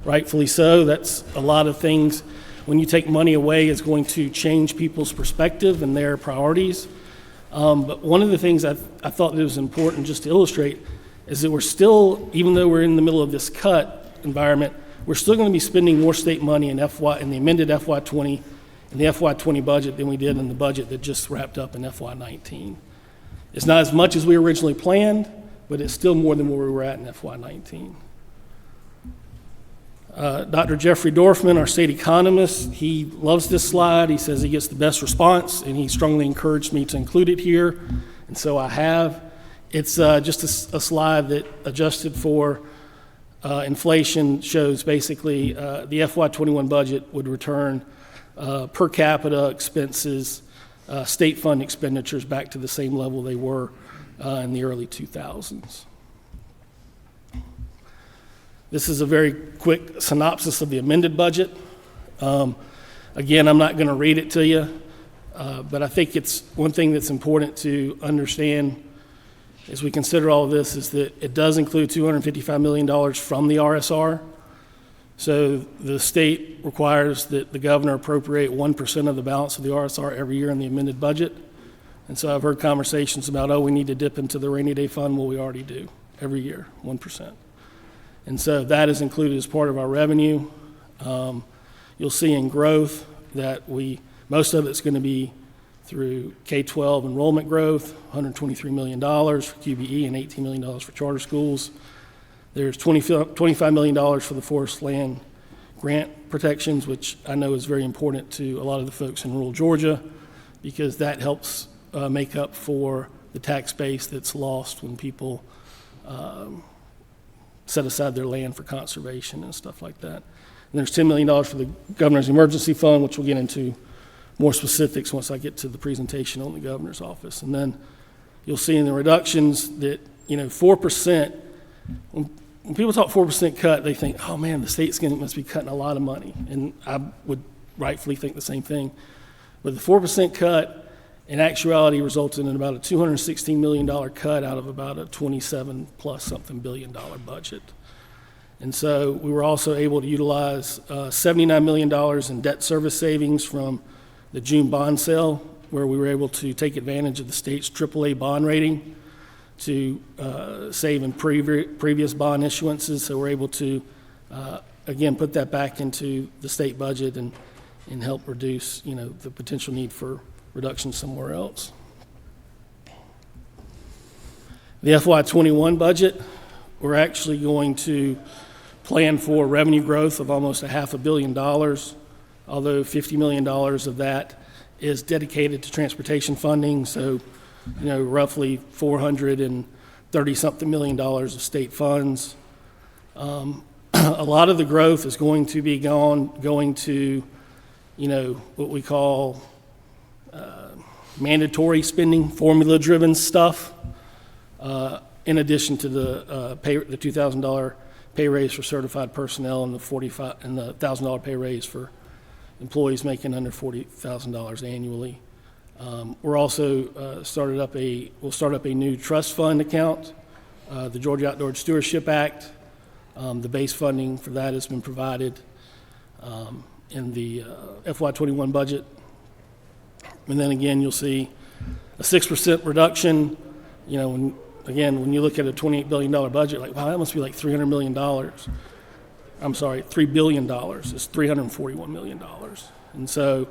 Rightfully so. That's a lot of things. When you take money away, it's going to change people's perspective and their priorities. But one of the things I thought that was important just to illustrate is that we're still, even though we're in the middle of this cut environment, we're still going to be spending more state money in the amended FY20 and the FY20 budget than we did in the budget that just wrapped up in FY19. It's not as much as we originally planned, but it's still more than where we were at in FY19. Dr. Jeffrey Dorfman, our state economist, he loves this slide. He says he gets the best response, and he strongly encouraged me to include it here, and so I have. It's just a slide that, adjusted for inflation, shows basically the FY21 budget would return per capita expenses, state fund expenditures back to the same level they were in the early 2000s. This is a very quick synopsis of the amended budget. Again, I'm not going to read it to you, but I think it's one thing that's important to understand as we consider all of this is that it does include $255 million from the RSR. So the state requires that the governor appropriate 1% of the balance of the RSR every year in the amended budget. And so I've heard conversations about, oh, we need to dip into the rainy day fund. Well, we already do every year, 1%. And so that is included as part of our revenue. You'll see in growth that most of it's going to be through K-12 enrollment growth, $123 million for QBE and $18 million for charter schools. There's $25 million for the forest land grant protections, which I know is very important to a lot of the folks in rural Georgia because that helps make up for the tax base that's lost when people set aside their land for conservation and stuff like that. And there's $10 million for the governor's emergency fund, which we'll get into more specifics once I get to the presentation on the governor's office. And then you'll see in the reductions that, 4%, when people talk 4% cut, they think, oh man, the state's must be cutting a lot of money. And I would rightfully think the same thing. But the 4% cut in actuality resulted in about a $216 million cut out of about a 27 plus something billion dollar budget. And so we were also able to utilize $79 million in debt service savings from the June bond sale, where we were able to take advantage of the state's AAA bond rating to save in previous bond issuances. So we're able to, again, put that back into the state budget and help reduce, the potential need for reduction somewhere else. The FY21 budget, we're actually going to plan for revenue growth of almost $500 million, although $50 million of that is dedicated to transportation funding. So, roughly $430-something million of state funds. A lot of the growth is going to be going to, what we call mandatory spending, formula-driven stuff, in addition to the $2,000 pay raise for certified personnel and the $1,000 pay raise for employees making under $40,000 annually. We're also we'll start up a new trust fund account, the Georgia Outdoor Stewardship Act. The base funding for that has been provided in the FY21 budget. And then again, you'll see a 6% reduction. When you look at a $28 billion budget, like, wow, that must be like $300 million. I'm sorry, $3 billion. It's $341 million. And so,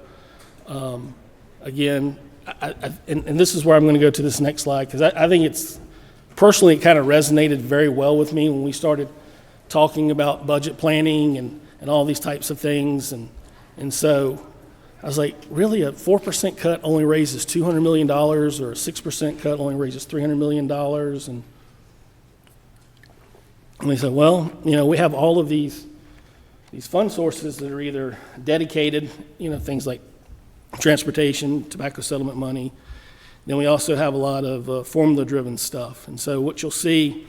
again, and this is where I'm going to go to this next slide, because I think personally, it kind of resonated very well with me when we started talking about budget planning and all these types of things. And so I was like, really, a 4% cut only raises $200 million, or a 6% cut only raises $300 million? And we said, well, we have all of these fund sources that are either dedicated, things like transportation, tobacco settlement money. Then we also have a lot of formula-driven stuff. And so what you'll see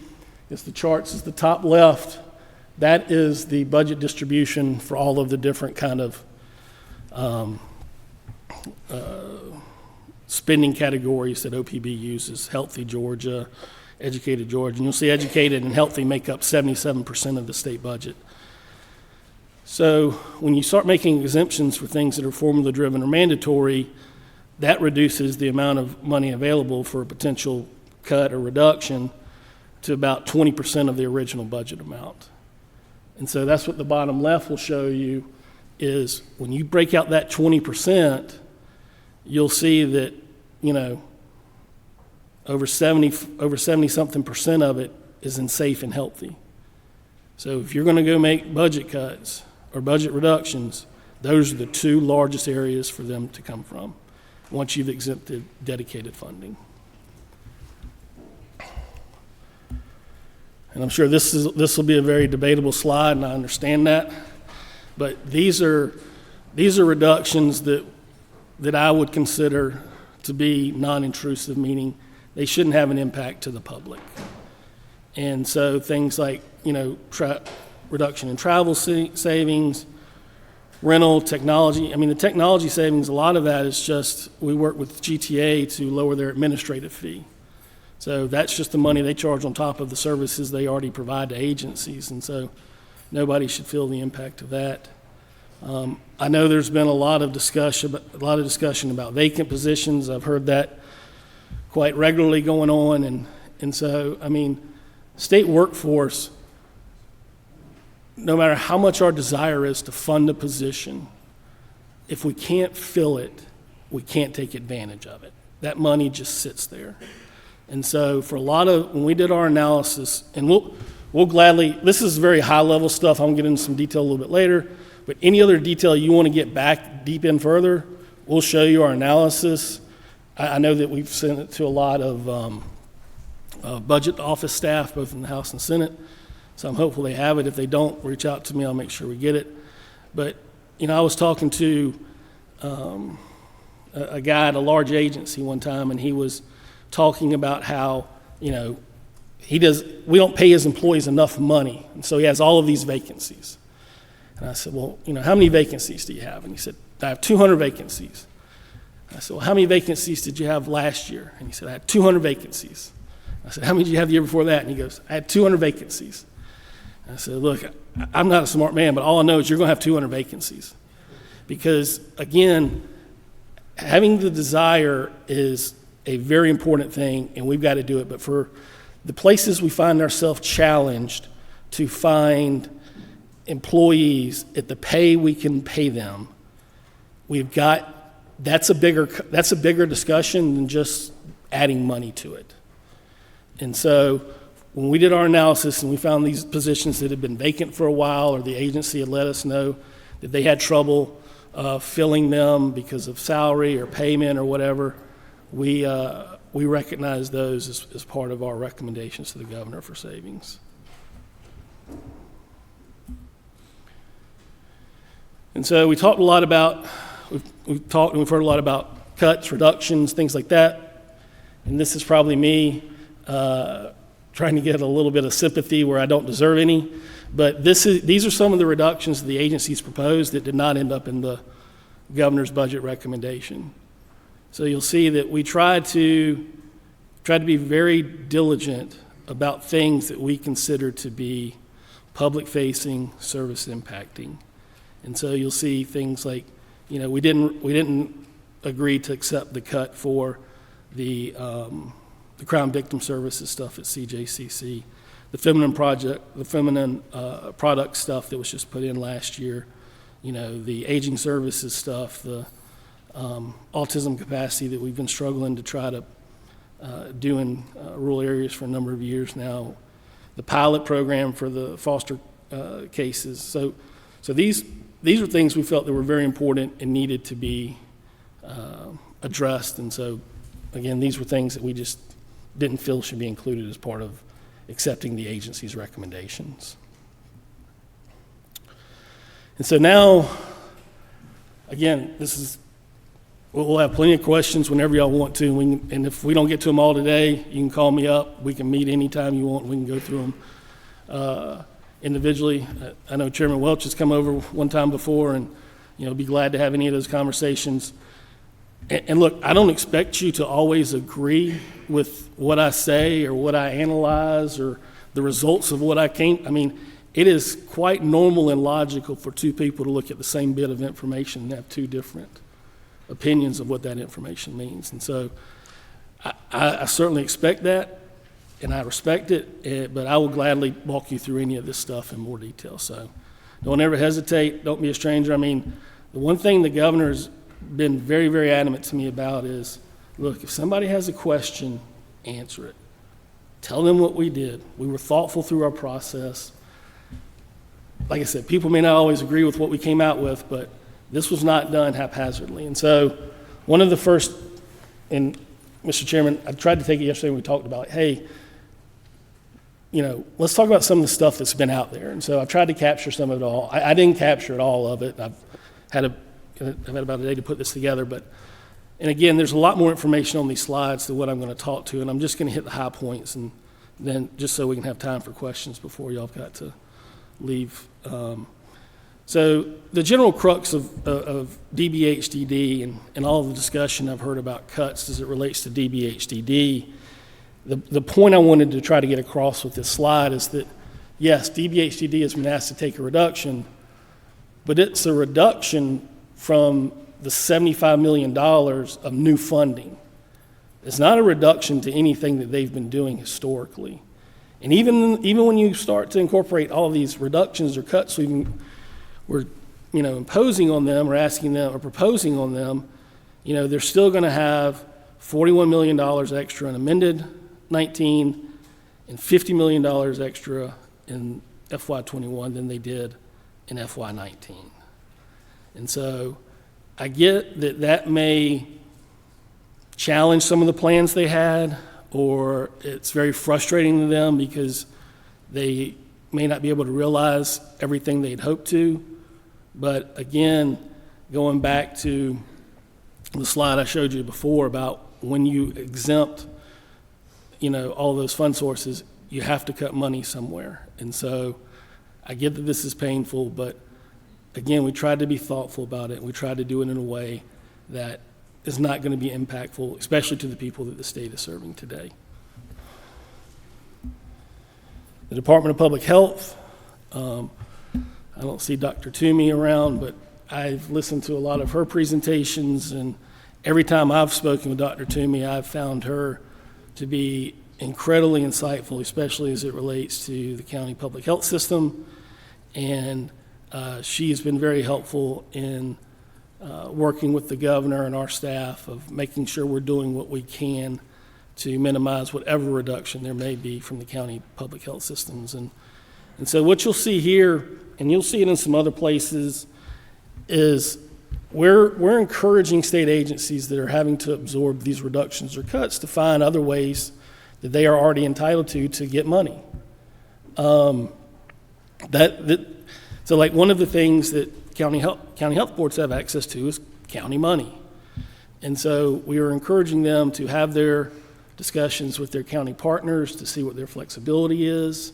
is the charts is the top left. That is the budget distribution for all of the different kind of spending categories that OPB uses: healthy Georgia, educated Georgia. And you'll see educated and healthy make up 77% of the state budget. So when you start making exemptions for things that are formula-driven or mandatory, that reduces the amount of money available for a potential cut or reduction to about 20% of the original budget amount. And so that's what the bottom left will show you is when you break out that 20%, you'll see that, over 70-something percent of it is in safe and healthy. So if you're going to go make budget cuts or budget reductions, those are the two largest areas for them to come from once you've exempted dedicated funding. And I'm sure this will be a very debatable slide, and I understand that. But these are reductions that I would consider to be non-intrusive, meaning they shouldn't have an impact to the public. And so things like, reduction in travel savings, rental, technology. I mean, the technology savings, a lot of that is just, we work with GTA to lower their administrative fee. So that's just the money they charge on top of the services they already provide to agencies. And so nobody should feel the impact of that. I know there's been a lot of discussion about vacant positions. I've heard that quite regularly going on. And so, I mean, state workforce, no matter how much our desire is to fund a position, if we can't fill it, we can't take advantage of it. That money just sits there. And so for when we did our analysis, and we'll gladly, this is very high level stuff, I'm gonna get into some detail a little bit later, but any other detail you wanna get back deep in further, we'll show you our analysis. I know that we've sent it to a lot of budget office staff, both in the House and Senate. So I'm hopeful they have it. If they don't, reach out to me, I'll make sure we get it. But, I was talking to a guy at a large agency one time, and he was talking about how, we don't pay his employees enough money. And so he has all of these vacancies. And I said, well, how many vacancies do you have? And he said, I have 200 vacancies. I said, well, how many vacancies did you have last year? And he said, I had 200 vacancies. I said, how many did you have the year before that? And he goes, I had 200 vacancies. I said, look, I'm not a smart man, but all I know is you're going to have 200 vacancies. Because, again, having the desire is a very important thing, and we've got to do it. But for the places we find ourselves challenged to find employees at the pay we can pay them, that's a bigger discussion than just adding money to it. And so when we did our analysis and we found these positions that had been vacant for a while, or the agency had let us know that they had trouble filling them because of salary or payment or whatever, we recognized those as part of our recommendations to the governor for savings. And so we've heard a lot about cuts, reductions, things like that. And this is probably me trying to get a little bit of sympathy where I don't deserve any. But these are some of the reductions the agencies proposed that did not end up in the governor's budget recommendation. So you'll see that we tried to be very diligent about things that we consider to be public-facing, service-impacting. And so you'll see things like, we didn't agree to accept the cut for the Crown Victim Services stuff at CJCC, the feminine product stuff that was just put in last year, the aging services stuff, the autism capacity that we've been struggling to try to do in rural areas for a number of years now, the pilot program for the foster cases. So these are things we felt that were very important and needed to be addressed. And so, again, these were things that we just didn't feel should be included as part of accepting the agency's recommendations. And so now, again, we'll have plenty of questions whenever y'all want to, and if we don't get to them all today, you can call me up. We can meet anytime you want. We can go through them individually. I know Chairman Welch has come over one time before, and be glad to have any of those conversations. And look, I don't expect you to always agree with what I say or what I analyze or the results of what I came. I mean, it is quite normal and logical for two people to look at the same bit of information and have two different opinions of what that information means. And so I certainly expect that, and I respect it, but I will gladly walk you through any of this stuff in more detail. So don't ever hesitate. Don't be a stranger. I mean, the one thing the governor's been very, very adamant to me about is, look, if somebody has a question, answer it. Tell them what we did. We were thoughtful through our process. Like I said, people may not always agree with what we came out with, but this was not done haphazardly. And so one of the first, and Mr. Chairman, I tried to take it yesterday when we talked about, hey, let's talk about some of the stuff that's been out there. And so I tried to capture some of it all. I didn't capture it all of it. I've had about a day to put this together, and again, there's a lot more information on these slides than what I'm going to talk to, and I'm just going to hit the high points, and then just so we can have time for questions before y'all got to leave. So the general crux of DBHDD and all of the discussion I've heard about cuts as it relates to DBHDD, the point I wanted to try to get across with this slide is that, yes, DBHDD has been asked to take a reduction, but it's a reduction from the $75 million of new funding. It's not a reduction to anything that they've been doing historically. And even when you start to incorporate all of these reductions or cuts we're imposing on them or asking them or proposing on them, they're still going to have $41 million extra in amended 19 and $50 million extra in FY21 than they did in FY19. And so I get that may challenge some of the plans they had, or it's very frustrating to them because they may not be able to realize everything they'd hoped to. But again, going back to the slide I showed you before about when you exempt, all those fund sources, you have to cut money somewhere. And so I get that this is painful, but again, we tried to be thoughtful about it. We tried to do it in a way that is not going to be impactful, especially to the people that the state is serving today. The Department of Public Health, I don't see Dr. Toomey around, but I've listened to a lot of her presentations, and every time I've spoken with Dr. Toomey, I've found her to be incredibly insightful, especially as it relates to the county public health system. And she has been very helpful in working with the governor and our staff of making sure we're doing what we can to minimize whatever reduction there may be from the county public health systems. And so what you'll see here, and you'll see it in some other places, is we're encouraging state agencies that are having to absorb these reductions or cuts to find other ways that they are already entitled to get money. So like one of the things that county health boards have access to is county money. And so we are encouraging them to have their discussions with their county partners to see what their flexibility is.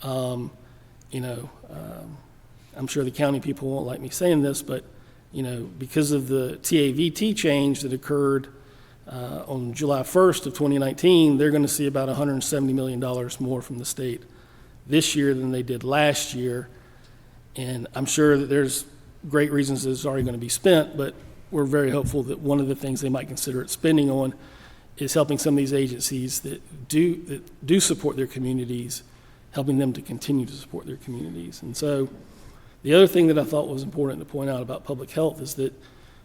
I'm sure the county people won't like me saying this, but because of the TAVT change that occurred on July 1st of 2019, they're going to see about $170 million more from the state this year than they did last year. And I'm sure that there's great reasons that it's already going to be spent, but we're very hopeful that one of the things they might consider it spending on is helping some of these agencies that do support their communities, helping them to continue to support their communities. And so the other thing that I thought was important to point out about public health is that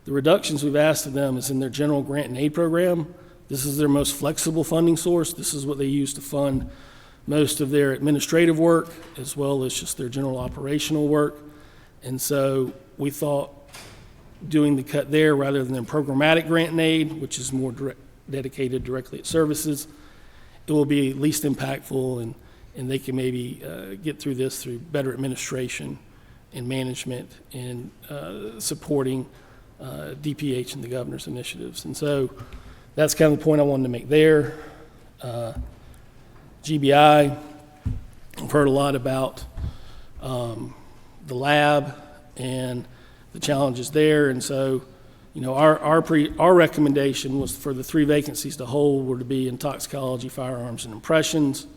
the reductions we've asked of them is in their general grant and aid program. This is their most flexible funding source. This is what they use to fund most of their administrative work as well as just their general operational work. And so we thought doing the cut there rather than their programmatic grant and aid, which is more dedicated directly at services, it will be least impactful, and they can maybe get through this through better administration and management and supporting DPH and the governor's initiatives. And so that's kind of the point I wanted to make there. GBI, I've heard a lot about the lab and the challenges there. And so, our recommendation was for the 3 vacancies to hold were to be in toxicology, firearms, and impressions.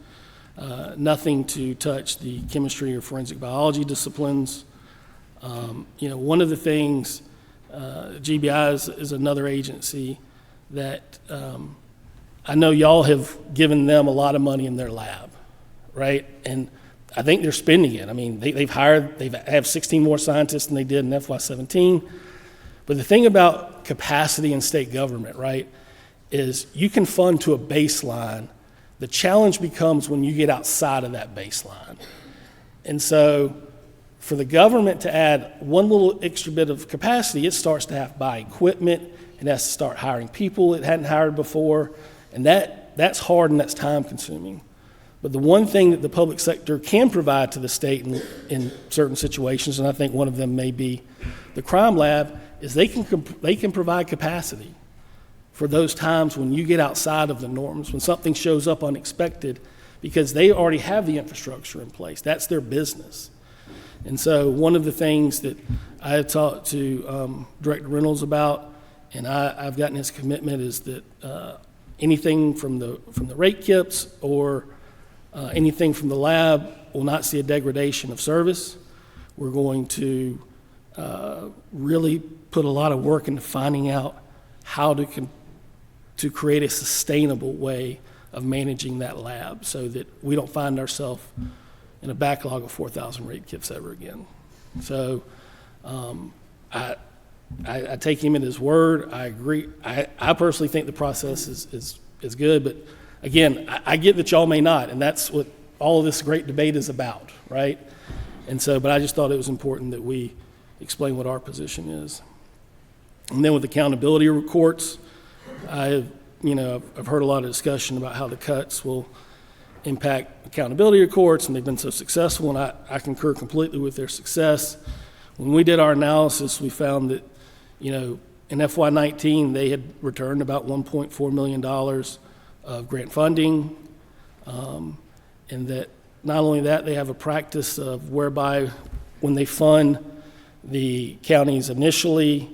nothing to touch the chemistry or forensic biology disciplines. One of the things, GBI is another agency that I know y'all have given them a lot of money in their lab, right? And I think they're spending it. I mean, they have 16 more scientists than they did in FY17. But the thing about capacity in state government, right, is you can fund to a baseline. The challenge becomes when you get outside of that baseline. And so for the government to add one little extra bit of capacity, it starts to have to buy equipment, it has to start hiring people it hadn't hired before, and that's hard and that's time consuming. But the one thing that the public sector can provide to the state in certain situations, and I think one of them may be the crime lab, is they can provide capacity for those times when you get outside of the norms, when something shows up unexpected, because they already have the infrastructure in place. That's their business. And so one of the things that I had talked to Director Reynolds about, and I've gotten his commitment, is that anything from the rate kits or anything from the lab will not see a degradation of service. We're going to really put a lot of work into finding out how to create a sustainable way of managing that lab so that we don't find ourselves in a backlog of 4,000 rate kits ever again. So I take him at his word. I agree. I personally think the process is good, but again, I get that y'all may not, and that's what all of this great debate is about, right? And so, but I just thought it was important that we explain what our position is. And then with accountability courts, I've heard a lot of discussion about how the cuts will impact accountability courts, and they've been so successful, and I concur completely with their success. When we did our analysis, we found that, in FY19, they had returned about $1.4 million of grant funding, and that not only that, they have a practice of whereby when they fund the counties initially,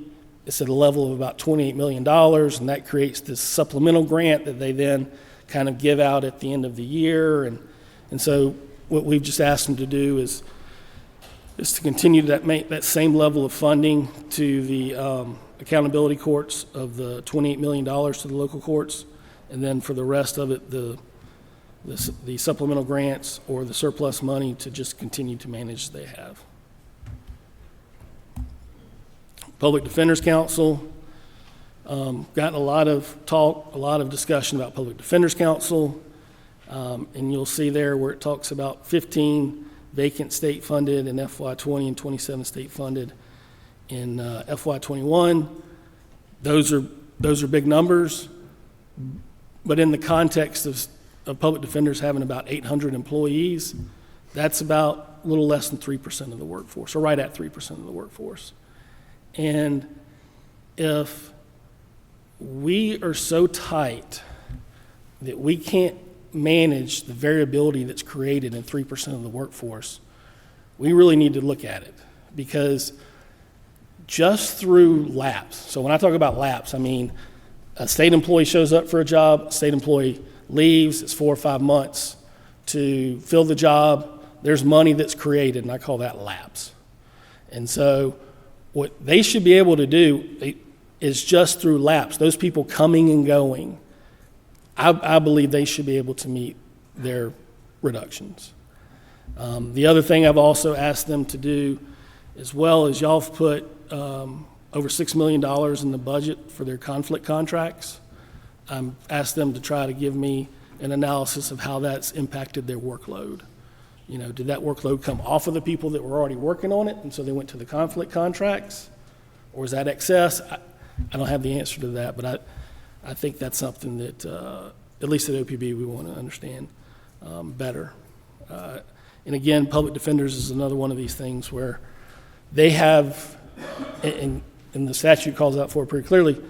it's at a level of about $28 million, and that creates this supplemental grant that they then kind of give out at the end of the year. And so what we've just asked them to do is to continue that same level of funding to the accountability courts of the $28 million to the local courts, and then for the rest of it, the supplemental grants or the surplus money to just continue to manage as they have. Public Defenders Council, gotten a lot of talk, a lot of discussion about Public Defenders Council, and you'll see there where it talks about 15 vacant state funded in FY20 and 27 state funded in FY21. Those are big numbers, but in the context of public defenders having about 800 employees, that's about a little less than 3% of the workforce, or right at 3% of the workforce. And if we are so tight that we can't manage the variability that's created in 3% of the workforce, we really need to look at it, because just through lapse, so when I talk about lapse, I mean a state employee shows up for a job, a state employee leaves, it's 4 or 5 months to fill the job, there's money that's created, and I call that lapse. And so what they should be able to do is just through lapse, those people coming and going, I believe they should be able to meet their reductions. The other thing I've also asked them to do, as well as y'all have put over $6 million in the budget for their conflict contracts, I've asked them to try to give me an analysis of how that's impacted their workload. Did that workload come off of the people that were already working on it, and so they went to the conflict contracts? Or is that excess? I don't have the answer to that, but I think that's something that, at least at OPB, we want to understand better. And again, public defenders is another one of these things where they have, and the statute calls out for it pretty clearly,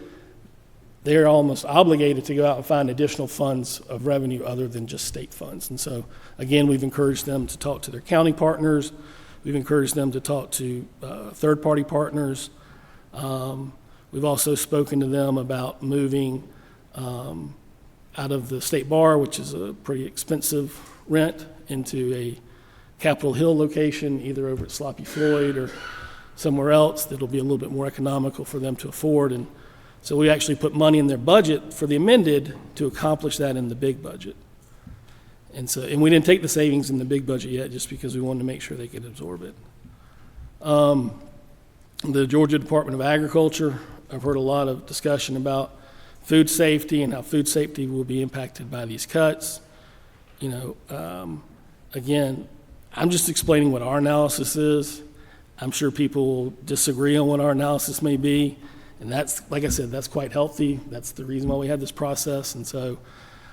they're almost obligated to go out and find additional funds of revenue other than just state funds. And so, again, we've encouraged them to talk to their county partners. We've encouraged them to talk to third-party partners. We've also spoken to them about moving out of the state bar, which is a pretty expensive rent into a Capitol Hill location, either over at Sloppy Floyd or somewhere else that'll be a little bit more economical for them to afford. And so we actually put money in their budget for the amended to accomplish that in the big budget. And we didn't take the savings in the big budget yet just because we wanted to make sure they could absorb it. The Georgia Department of Agriculture, I've heard a lot of discussion about food safety and how food safety will be impacted by these cuts. Again, I'm just explaining what our analysis is. I'm sure people will disagree on what our analysis may be, and that's, like I said, that's quite healthy. That's the reason why we had this process. And so,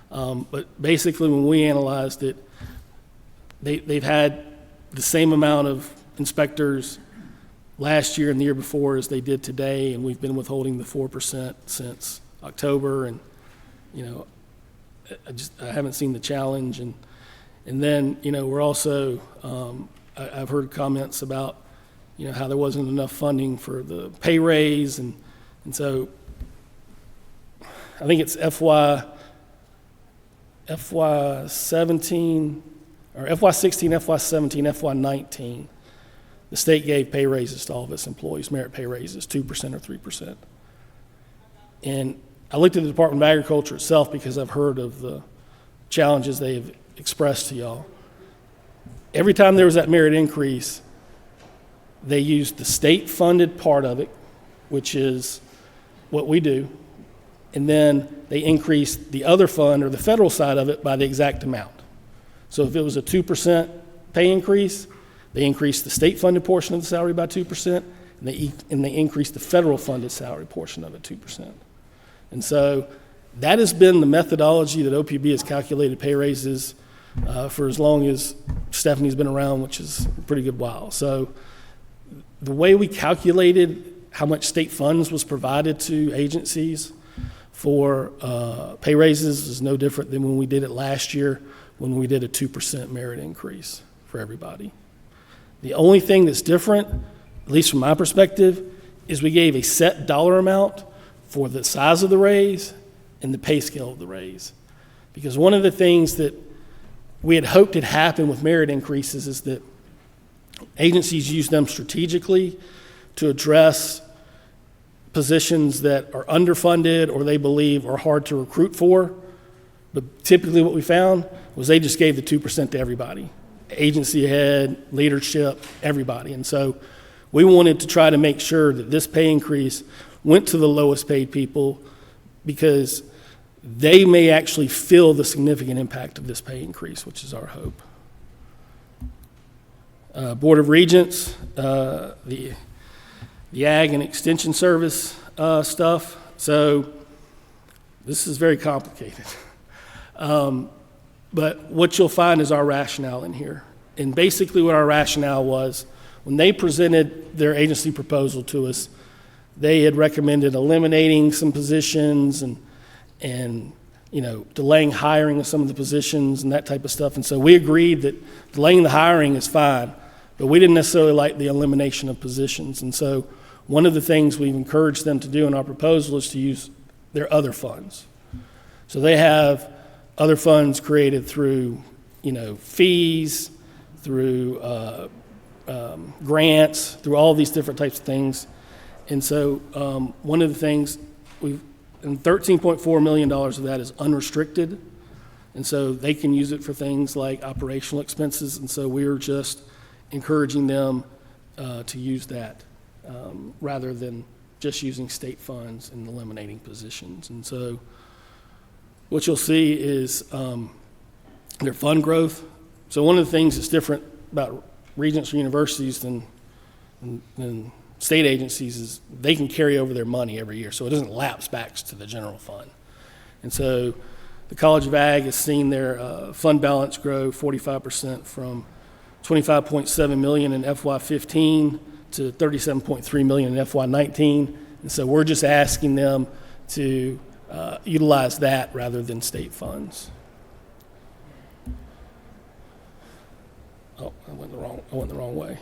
but basically when we analyzed it, they've had the same amount of inspectors last year and the year before as they did today, and we've been withholding the 4% since October. And I haven't seen the challenge. And then we're also I've heard comments about how there wasn't enough funding for the pay raise, and so I think it's FY17 or FY16, FY17, FY19. The state gave pay raises to all of its employees, merit pay raises, 2% or 3%. And I looked at the Department of Agriculture itself because I've heard of the challenges they've expressed to y'all. Every time there was that merit increase, they used the state-funded part of it, which is what we do, and then they increased the other fund or the federal side of it by the exact amount. So if it was a 2% pay increase, they increased the state-funded portion of the salary by 2%, and they increased the federal-funded salary portion of it 2%. And so that has been the methodology that OPB has calculated pay raises for as long as Stephanie's been around, which is a pretty good while. So the way we calculated how much state funds was provided to agencies for pay raises is no different than when we did it last year when we did a 2% merit increase for everybody. The only thing that's different, at least from my perspective, is we gave a set dollar amount for the size of the raise and the pay scale of the raise. Because one of the things that we had hoped had happened with merit increases is that agencies use them strategically to address positions that are underfunded or they believe are hard to recruit for. But typically what we found was they just gave the 2% to everybody. Agency head, leadership, everybody. And so we wanted to try to make sure that this pay increase went to the lowest paid people because they may actually feel the significant impact of this pay increase, which is our hope. Board of Regents, the Ag and Extension Service stuff. So this is very complicated. But what you'll find is our rationale in here. And basically what our rationale was, when they presented their agency proposal to us, they had recommended eliminating some positions and delaying hiring of some of the positions and that type of stuff. And so we agreed that delaying the hiring is fine, but we didn't necessarily like the elimination of positions. And so one of the things we've encouraged them to do in our proposal is to use their other funds. So they have other funds created through, fees, through grants, through all these different types of things. And so one of the things and $13.4 million of that is unrestricted. And so they can use it for things like operational expenses. And so we're just encouraging them to use that rather than just using state funds and eliminating positions. And so what you'll see is their fund growth. So one of the things that's different about Regents or universities than state agencies is they can carry over their money every year, so it doesn't lapse back to the general fund. And so the College of Ag has seen their fund balance grow 45% from $25.7 million in FY15 to $37.3 million in FY19. And so we're just asking them to utilize that rather than state funds. Oh, I went the wrong way.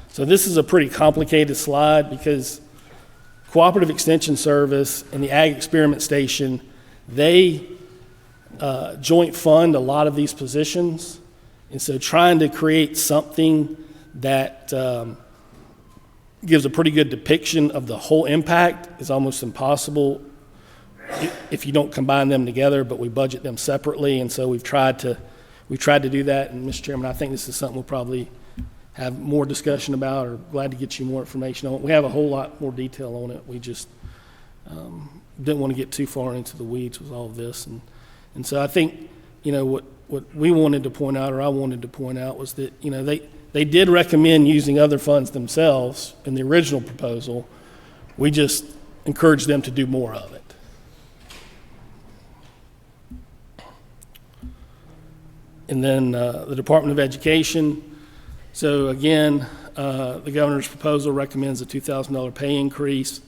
So this is a pretty complicated slide because Cooperative Extension Service and the Ag Experiment Station, they joint fund a lot of these positions, and so trying to create something that gives a pretty good depiction of the whole impact is almost impossible if you don't combine them together, but we budget them separately, and so we've tried to do that. And Mr. Chairman, I think this is something we'll probably have more discussion about, or glad to get you more information on it. We have a whole lot more detail on it. We just didn't want to get too far into the weeds with all of this, and so I think, you know, what we wanted to point out, or I wanted to point out, was that, you know, they did recommend using other funds themselves in the original proposal. We just encouraged them to do more of it. And then the Department of Education. So again, the governor's proposal recommends a $2,000 pay increase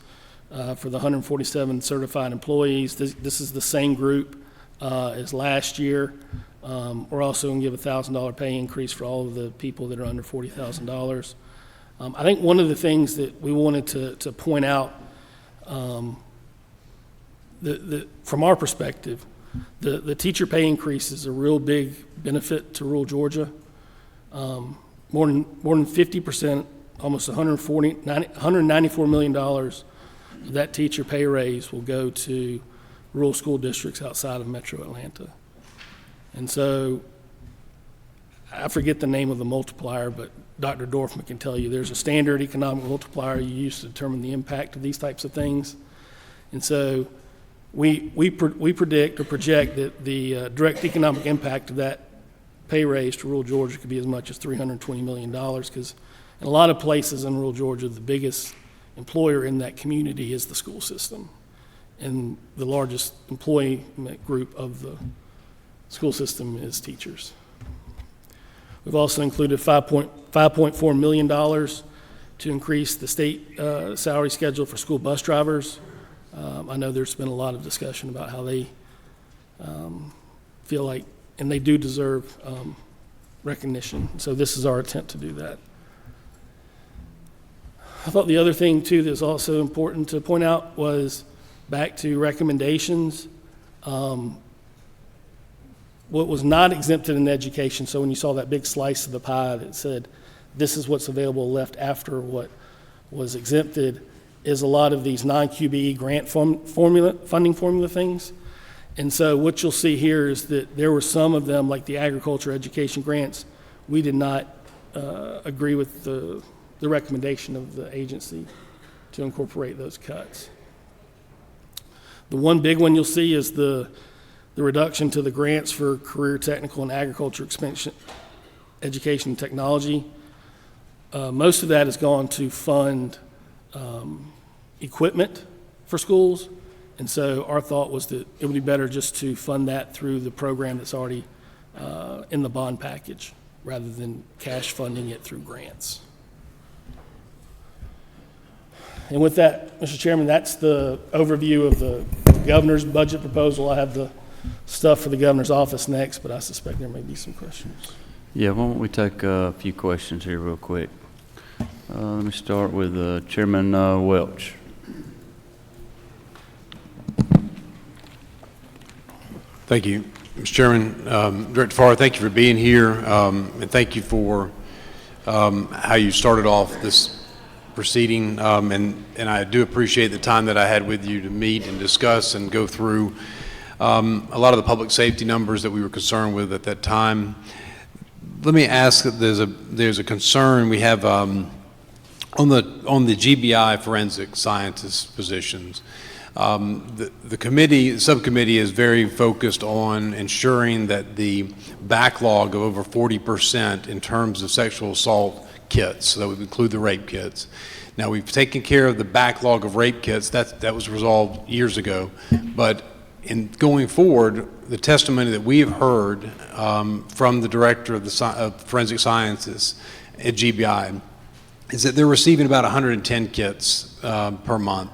for the 147 certified employees. This is the same group as last year. We're also going to give a $1,000 pay increase for all of the people that are under $40,000. I think one of the things that we wanted to point out, from our perspective, the teacher pay increase is a real big benefit to rural Georgia. More than 50%, almost $194 million of that teacher pay raise will go to rural school districts outside of Metro Atlanta. And so I forget the name of the multiplier, but Dr. Dorfman can tell you there's a standard economic multiplier you use to determine the impact of these types of things. And so we predict or project that the direct economic impact of that pay raise to rural Georgia could be as much as $320 million, because in a lot of places in rural Georgia, the biggest employer in that community is the school system, and the largest employment group of the school system is teachers. We've also included $5.4 million to increase the state salary schedule for school bus drivers. I know there's been a lot of discussion about how they feel like, and they do deserve recognition. So this is our attempt to do that. I thought the other thing too that's also important to point out was back to recommendations. What was not exempted in education, so when you saw that big slice of the pie that said this is what's available left after what was exempted, is a lot of these non-QBE grant funding formula things. And so what you'll see here is that there were some of them, like the agriculture education grants, we did not agree with the recommendation of the agency to incorporate those cuts. The one big one you'll see is the reduction to the grants for career technical and agriculture expansion, education and technology. Most of that has gone to fund equipment for schools. And so our thought was that it would be better just to fund that through the program that's already in the bond package, rather than cash funding it through grants. And with that, Mr. Chairman, that's the overview of the governor's budget proposal. I have the stuff for the governor's office next, but I suspect there may be some questions. Yeah, why don't we take a few questions here real quick. Let me start with Chairman Welch. Thank you, Mr. Chairman. Director Farr, thank you for being here, and thank you for how you started off this proceeding, and I do appreciate the time that I had with you to meet and discuss and go through a lot of the public safety numbers that we were concerned with at that time. Let me ask, there's a concern we have on the GBI forensic scientist positions. The subcommittee is very focused on ensuring that the backlog of over 40% in terms of sexual assault kits, so that would include the rape kits. Now, we've taken care of the backlog of rape kits. That was resolved years ago. But in going forward, the testimony that we have heard from the director of the forensic sciences at GBI is that they're receiving about 110 kits per month.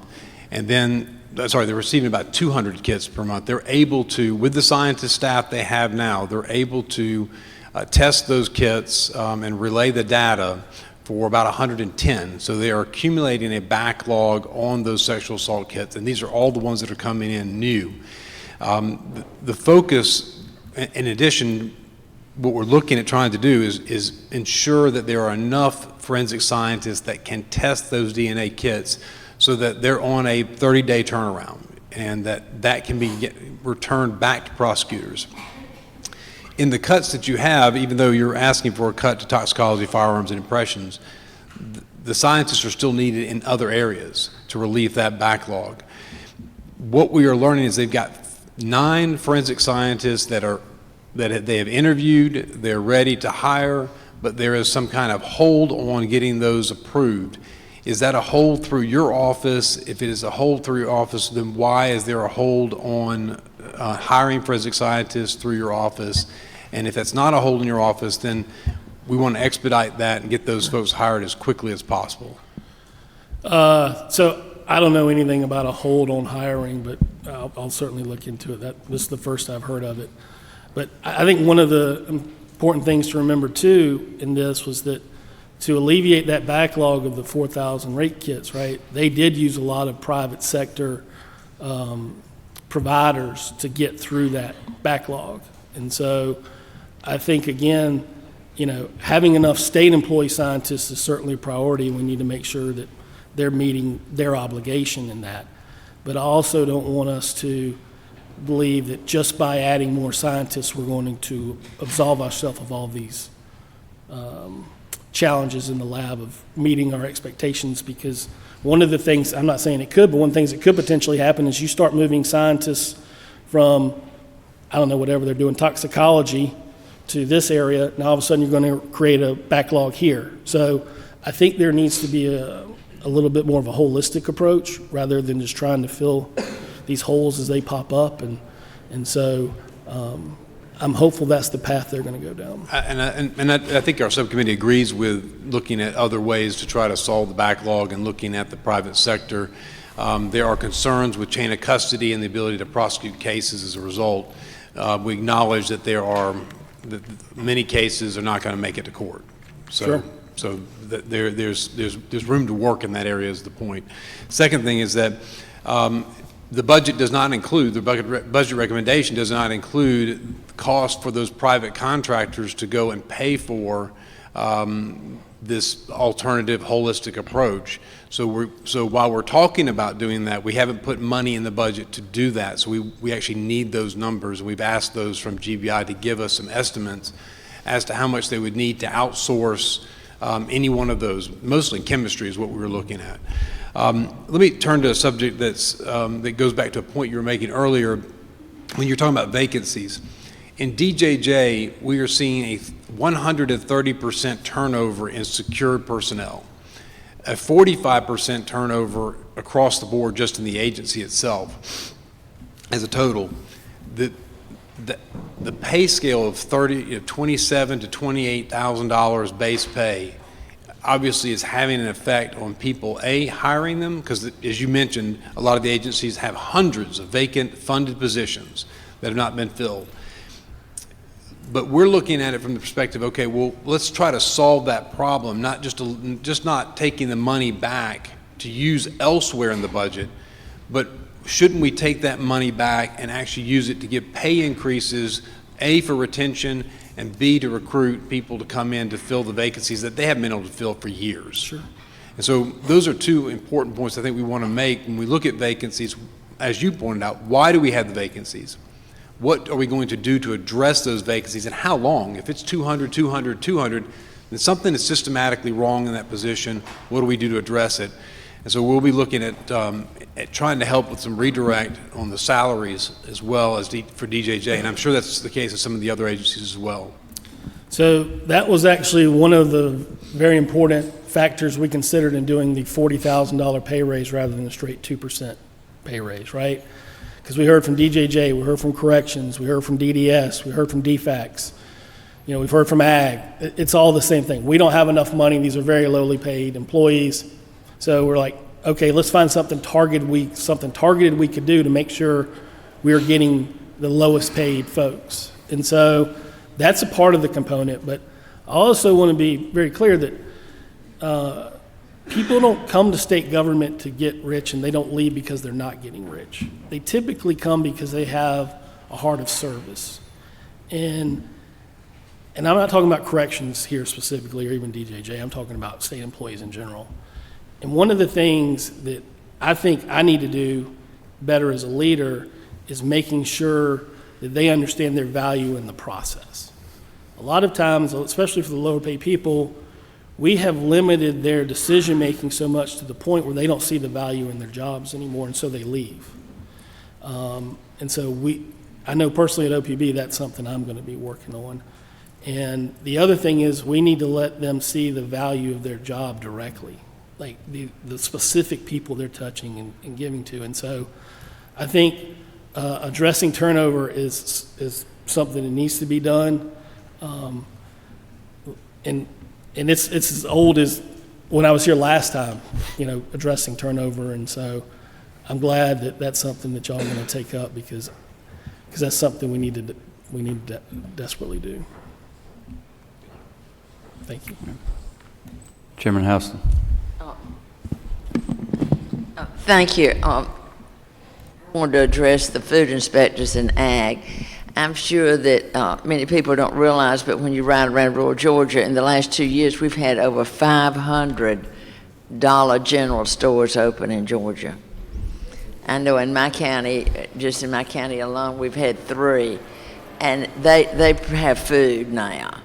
And then, sorry, they're receiving about 200 kits per month. They're able to, with the scientist staff they have now, they're able to test those kits and relay the data for about 110. So they are accumulating a backlog on those sexual assault kits, and these are all the ones that are coming in new. The focus, in addition, what we're looking at trying to do is ensure that there are enough forensic scientists that can test those DNA kits so that they're on a 30-day turnaround and that can be returned back to prosecutors. In the cuts that you have, even though you're asking for a cut to toxicology, firearms, and impressions, the scientists are still needed in other areas to relieve that backlog. What we are learning is they've got 9 forensic scientists that they have interviewed, they're ready to hire, but there is some kind of hold on getting those approved. Is that a hold through your office? If it is a hold through your office, then why is there a hold on hiring forensic scientists through your office? And if that's not a hold in your office, then we want to expedite that and get those folks hired as quickly as possible. So I don't know anything about a hold on hiring, but I'll certainly look into it. This is the first I've heard of it. But I think one of the important things to remember too in this was that to alleviate that backlog of the 4,000 rape kits, right, they did use a lot of private sector providers to get through that backlog. And so I think, again, having enough state employee scientists is certainly a priority. We need to make sure that they're meeting their obligation in that. But I also don't want us to believe that just by adding more scientists, we're going to absolve ourselves of all these challenges in the lab of meeting our expectations, because one of the things, I'm not saying it could, but one of the things that could potentially happen is you start moving scientists from, I don't know, whatever they're doing, toxicology, to this area. Now all of a sudden you're going to create a backlog here. So I think there needs to be a little bit more of a holistic approach rather than just trying to fill these holes as they pop up. And so I'm hopeful that's the path they're going to go down. And I think our subcommittee agrees with looking at other ways to try to solve the backlog and looking at the private sector. There are concerns with chain of custody and the ability to prosecute cases as a result. We acknowledge that that many cases are not going to make it to court. Sure. So there's room to work in that area is the point. Second thing is that the budget does not include, the budget recommendation does not include cost for those private contractors to go and pay for this alternative holistic approach. So while we're talking about doing that, we haven't put money in the budget to do that. So we actually need those numbers. We've asked those from GBI to give us some estimates as to how much they would need to outsource any one of those. Mostly chemistry is what we were looking at. Let me turn to a subject that goes back to a point you were making earlier when you're talking about vacancies. In DJJ, we are seeing a 130% turnover in secured personnel, a 45% turnover across the board just in the agency itself as a total. The pay scale of $27,000 to $28,000 base pay obviously is having an effect on people, hiring them, because as you mentioned, a lot of the agencies have hundreds of vacant funded positions that have not been filled. But we're looking at it from the perspective, okay, well, let's try to solve that problem, not just not taking the money back to use elsewhere in the budget, but shouldn't we take that money back and actually use it to give pay increases, A, for retention, and B, to recruit people to come in to fill the vacancies that they haven't been able to fill for years. Sure. And so those are two important points I think we want to make when we look at vacancies. As you pointed out, why do we have the vacancies? What are we going to do to address those vacancies, and how long? If it's 200, 200, 200, then something is systematically wrong in that position. What do we do to address it? And so we'll be looking at trying to help with some redirect on the salaries as well as for DJJ, and I'm sure that's the case of some of the other agencies as well. So that was actually one of the very important factors we considered in doing the $40,000 pay raise rather than a straight 2% pay raise, right? Because we heard from DJJ, we heard from Corrections, we heard from DDS, we heard from DFACS, we've heard from Ag. It's all the same thing. We don't have enough money. These are very lowly paid employees. So we're like, okay, let's find something targeted we could do to make sure we're getting the lowest paid folks. And so that's a part of the component. But I also want to be very clear that people don't come to state government to get rich, and they don't leave because they're not getting rich. They typically come because they have a heart of service. And I'm not talking about corrections here specifically, or even DJJ. I'm talking about state employees in general. And one of the things that I think I need to do better as a leader is making sure that they understand their value in the process. A lot of times, especially for the lower paid people, we have limited their decision-making so much to the point where they don't see the value in their jobs anymore, and so they leave. And so I know personally at OPB, that's something I'm going to be working on. And the other thing is we need to let them see the value of their job directly, like the specific people they're touching and giving to. And so I think addressing turnover is something that needs to be done. And it's as old as when I was here last time, addressing turnover. And so I'm glad that that's something that y'all are going to take up because that's something we need to desperately do. Thank you. Chairman Houston. Thank you. I wanted to address the food inspectors in ag. I'm sure that many people don't realize, but when you ride around rural Georgia, in the last 2 years, we've had over 500 Dollar General stores open in Georgia. I know in my county, just in my county alone, we've had 3, and they have food now,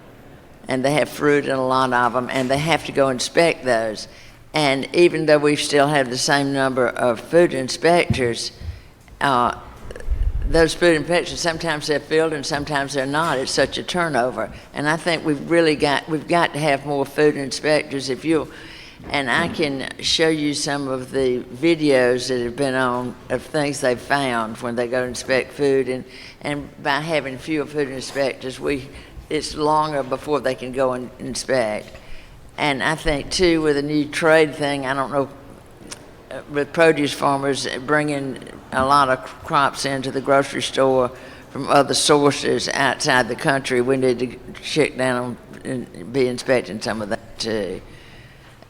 and they have fruit in a lot of them, and they have to go inspect those. And even though we still have the same number of food inspectors, those food inspectors, sometimes they're filled and sometimes they're not. It's such a turnover. And I think we've got to have more food inspectors. And I can show you some of the videos that have been on of things they've found when they go to inspect food. And by having fewer food inspectors, it's longer before they can go and inspect. And I think, too, with the new trade thing, I don't know, with produce farmers bringing a lot of crops into the grocery store from other sources outside the country, we need to check down and be inspecting some of that, too.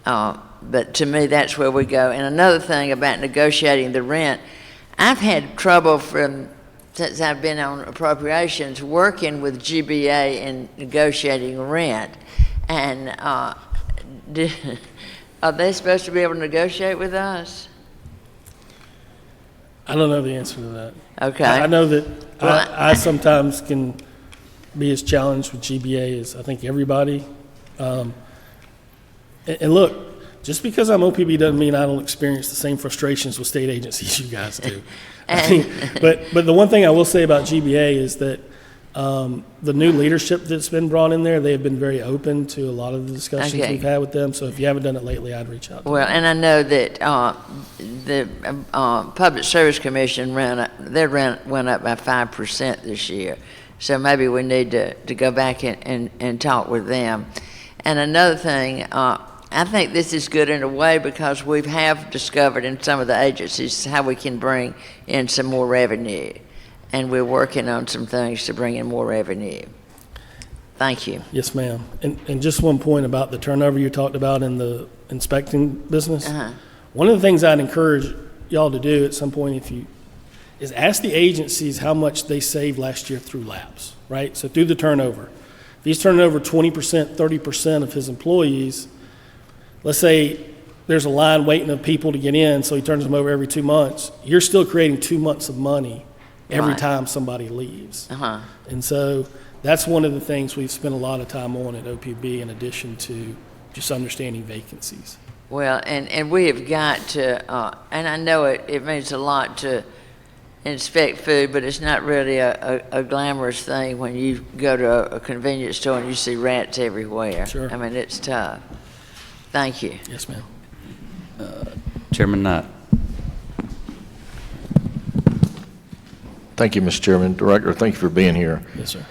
But to me, that's where we go. And another thing about negotiating the rent, I've had trouble since I've been on appropriations working with GBA in negotiating rent. And are they supposed to be able to negotiate with us? I don't know the answer to that. Okay. I know that I sometimes can be as challenged with GBA as I think everybody. And look, just because I'm OPB doesn't mean I don't experience the same frustrations with state agencies you guys do. But the one thing I will say about GBA is that the new leadership that's been brought in there, they have been very open to a lot of the discussions we've had with them. So if you haven't done it lately, I'd reach out to them. Well, and I know that the Public Service Commission their rent went up by 5% this year. So maybe we need to go back and talk with them. And another thing, I think this is good in a way because we have discovered in some of the agencies how we can bring in some more revenue. And we're working on some things to bring in more revenue. Thank you. Yes, ma'am. And just one point about the turnover you talked about in the inspecting business. One of the things I'd encourage y'all to do at some point is ask the agencies how much they saved last year through lapse, right? So through the turnover. If he's turning over 20%, 30% of his employees, let's say there's a line waiting of people to get in, so he turns them over every 2 months, you're still creating 2 months of money every time somebody leaves. And so that's one of the things we've spent a lot of time on at OPB in addition to just understanding vacancies. Well, and we have got to, and I know it means a lot to inspect food, but it's not really a glamorous thing when you go to a convenience store and you see rats everywhere. Sure. I mean, it's tough. Thank you. Yes, ma'am. Chairman Knight. Thank you, Mr. Chairman. Director, thank you for being here. Yes, sir.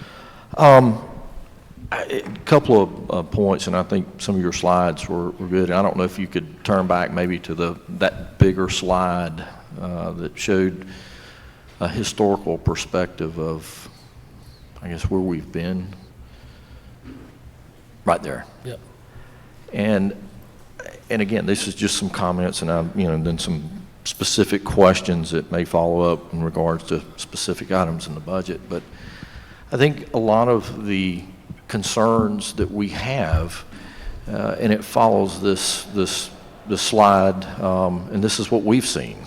A couple of points, and I think some of your slides were good. I don't know if you could turn back maybe to that bigger slide that showed a historical perspective of, I guess, where we've been. Right there. Yep. And and again, this is just some comments and then some specific questions that may follow up in regards to specific items in the budget. But I think a lot of the concerns that we have, and it follows this slide, and this is what we've seen.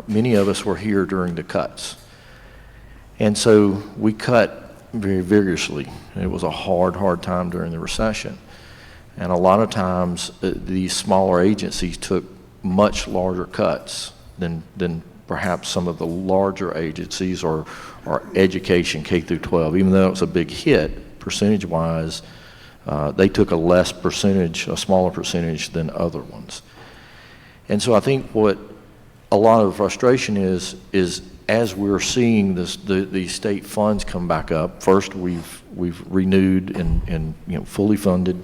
Many of us were here during the cuts. And so we cut very vigorously. It was a hard time during the recession. And a lot of times, these smaller agencies took much larger cuts than perhaps some of the larger agencies or education, K through 12. Even though it was a big hit, percentage-wise, they took a smaller percentage than other ones. And so I think what a lot of the frustration is as we're seeing these state funds come back up, first we've renewed and fully funded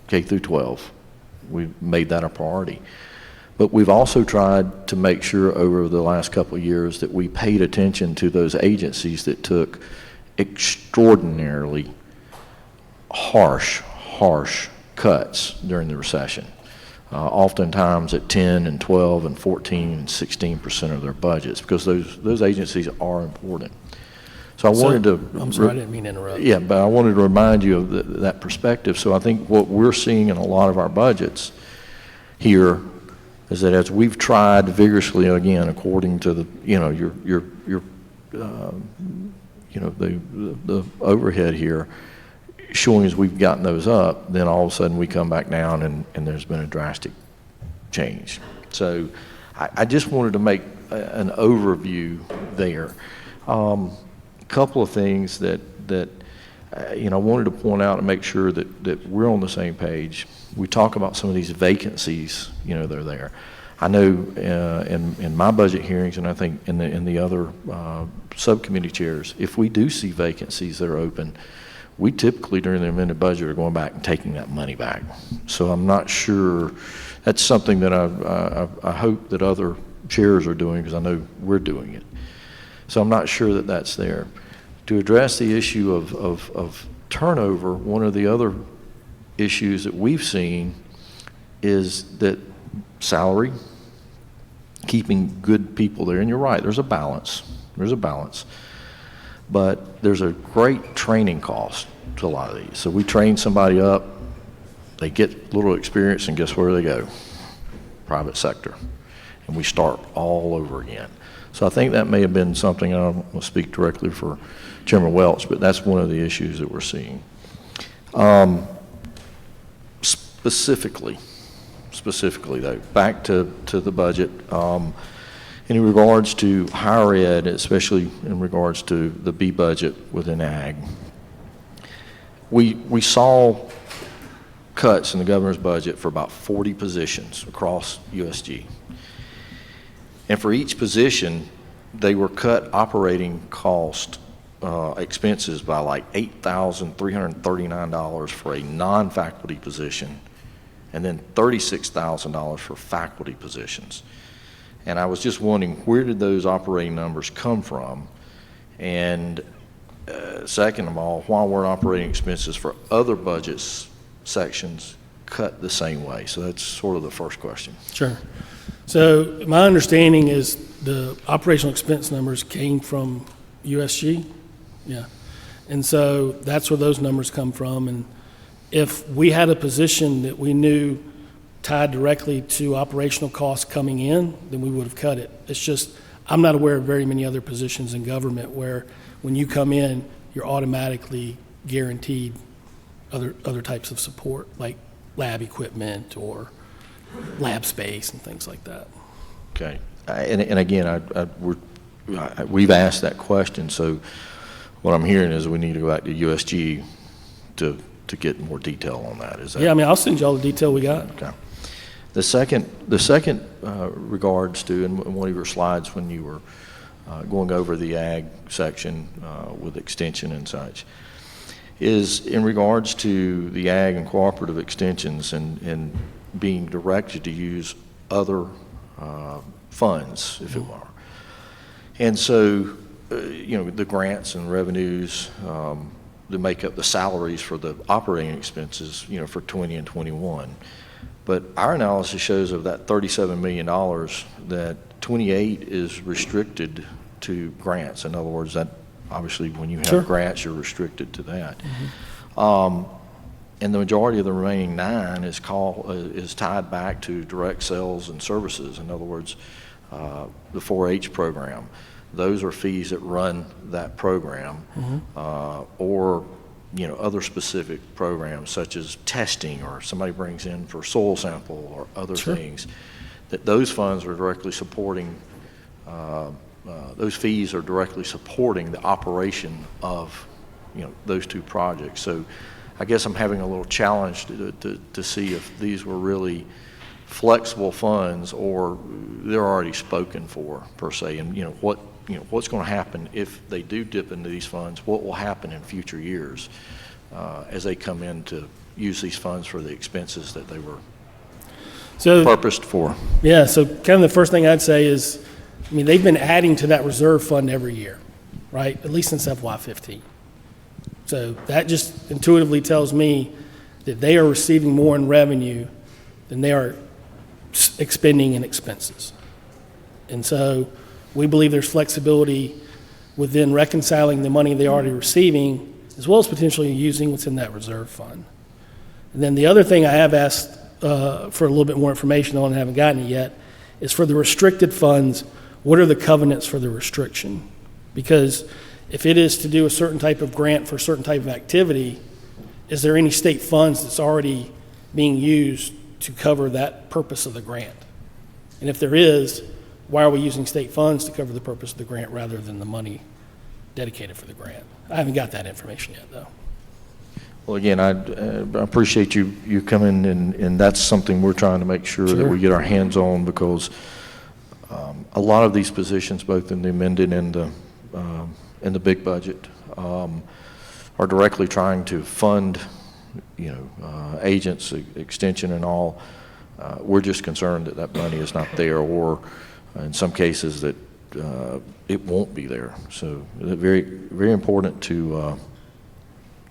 K through 12. We've made that a priority. But we've also tried to make sure over the last couple of years that we paid attention to those agencies that took extraordinarily harsh cuts during the recession. Oftentimes at 10 and 12 and 14 and 16% of their budgets, because those agencies are important. So I'm sorry, I didn't mean to interrupt. Yeah, but I wanted to remind you of that perspective. So I think what we're seeing in a lot of our budgets here is that as we've tried vigorously, again, according to the the overhead here, showing as we've gotten those up, then all of a sudden we come back down and there's been a drastic change. So I just wanted to make an overview there. Couple of things that I wanted to point out and make sure that we're on the same page. We talk about some of these vacancies, they're there. I know in my budget hearings, and I think in the other subcommittee chairs, if we do see vacancies that are open, we typically during the amended budget are going back and taking that money back. So I'm not sure, that's something that I hope that other chairs are doing, because I know we're doing it. So I'm not sure that that's there. To address the issue of turnover, one of the other issues that we've seen is that salary, keeping good people there, and you're right, there's a balance, but there's a great training cost to a lot of these. So we train somebody up, they get a little experience, and guess where they go? Private sector. And we start all over again. So I think that may have been something, I don't want to speak directly for Chairman Welch, but that's one of the issues that we're seeing. Specifically though, back to the budget, in regards to higher ed, especially in regards to the B budget within ag, we saw cuts in the governor's budget for about 40 positions across USG. And for each position, they were cut operating cost expenses by like $8,339 for a non-faculty position, and then $36,000 for faculty positions. And I was just wondering, where did those operating numbers come from? And second of all, why weren't operating expenses for other budgets sections cut the same way? So that's sort of the first question. Sure. So my understanding is the operational expense numbers came from USG. Yeah. And so that's where those numbers come from. And if we had a position that we knew tied directly to operational costs coming in, then we would have cut it. It's just, I'm not aware of very many other positions in government where when you come in, you're automatically guaranteed other types of support, like lab equipment or lab space and things like that. Okay. And again, we've asked that question, so what I'm hearing is we need to go back to USG to get more detail on that. Is that? Yeah, I mean, I'll send you all the detail we got. Okay. The second regards to, in one of your slides when you were going over the ag section with extension and such, is in regards to the ag and cooperative extensions and being directed to use other funds, if it were. And so, the grants and revenues that make up the salaries for the operating expenses, for 20 and 21. But our analysis shows of that $37 million, that 28 is restricted to grants. In other words, that obviously when you have Sure. grants, you're restricted to that. And the majority of the remaining 9 is tied back to direct sales and services. In other words, the 4-H program. Those are fees that run that program, or other specific programs such as testing, or somebody brings in for soil sample or other Sure. things. That those funds are directly supporting. Those fees are directly supporting the operation of those 2 projects. So I guess I'm having a little challenge to see if these were really flexible funds or they're already spoken for, per se, and what's going to happen if they do dip into these funds. What will happen in future years as they come in to use these funds for the expenses that they were purposed for? Yeah, so kind of the first thing I'd say is, they've been adding to that reserve fund every year, right? At least since FY15. So that just intuitively tells me that they are receiving more in revenue than they are expending in expenses. And so we believe there's flexibility within reconciling the money they're already receiving, as well as potentially using what's in that reserve fund. And then the other thing I have asked for a little bit more information on and haven't gotten it yet is for the restricted funds, what are the covenants for the restriction? Because if it is to do a certain type of grant for a certain type of activity, is there any state funds that's already being used to cover that purpose of the grant? And if there is, why are we using state funds to cover the purpose of the grant rather than the money dedicated for the grant? I haven't got that information yet, though. Well, again, I appreciate you coming, and that's something we're trying to make sure that we get our hands on, because a lot of these positions, both in the amended and the big budget, are directly trying to fund, agents, extension and all. We're just concerned that money is not there, or in some cases that it won't be there. So very, very important to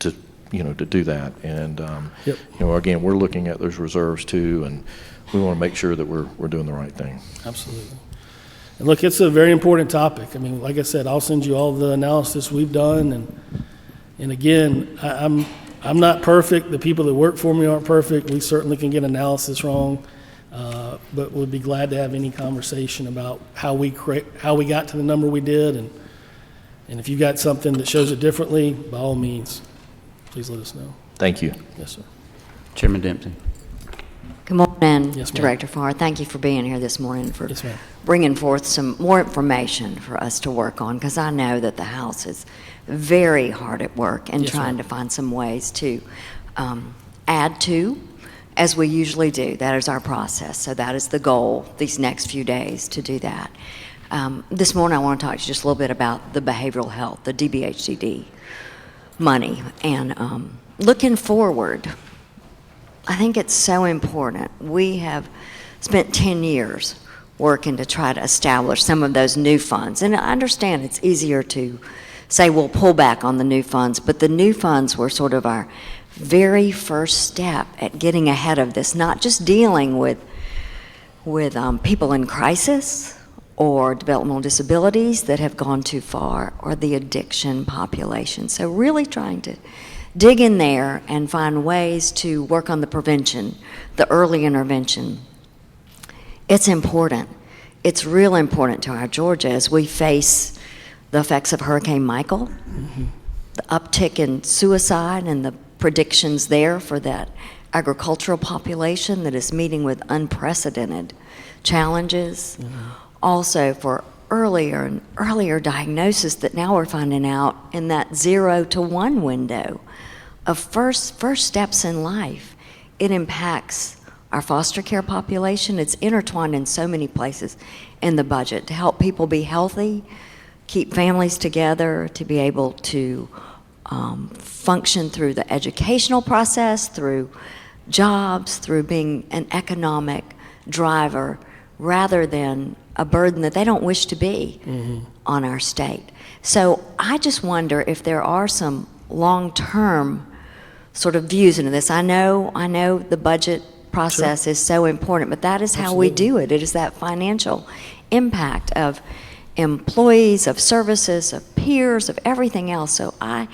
do that. And Yep. Again, we're looking at those reserves too, and we want to make sure that we're doing the right thing. Absolutely. And look, it's a very important topic. Like I said, I'll send you all the analysis we've done, and again, I'm not perfect. The people that work for me aren't perfect. We certainly can get analysis wrong, but we'd be glad to have any conversation about how we got to the number we did, and if you got something that shows it differently, by all means, please let us know. Thank you. Yes, sir. Chairman Dempsey. Good morning, Yes, ma'am. Director Farr. Thank you for being here this morning, for Yes, ma'am. bringing forth some more information for us to work on, because I know that the House is very hard at work and Yes, trying ma'am. to find some ways to add to, as we usually do. That is our process. So that is the goal these next few days, to do that. This morning I want to talk to you just a little bit about the behavioral health, the DBHCD money. And looking forward, I think it's so important. We have spent 10 years working to try to establish some of those new funds. And I understand it's easier to say we'll pull back on the new funds, but the new funds were sort of our very first step at getting ahead of this, not just dealing with people in crisis or developmental disabilities that have gone too far, or the addiction population. So really trying to dig in there and find ways to work on the prevention, the early intervention. It's important. It's real important to our Georgia as we face the effects of Hurricane Michael, the uptick in suicide and the predictions there for that agricultural population that is meeting with unprecedented challenges. Also for earlier and earlier diagnosis that now we're finding out in that 0 to 1 window of first steps in life. It impacts our foster care population. It's intertwined in so many places in the budget to help people be healthy, keep families together, to be able to function through the educational process, through jobs, through being an economic driver, rather than a burden that they don't wish to be on our state. So I just wonder if there are some long-term sort of views into this. I know the budget process is so important, but that is how we do it. It is that financial impact of employees, of services, of peers, of everything else. So I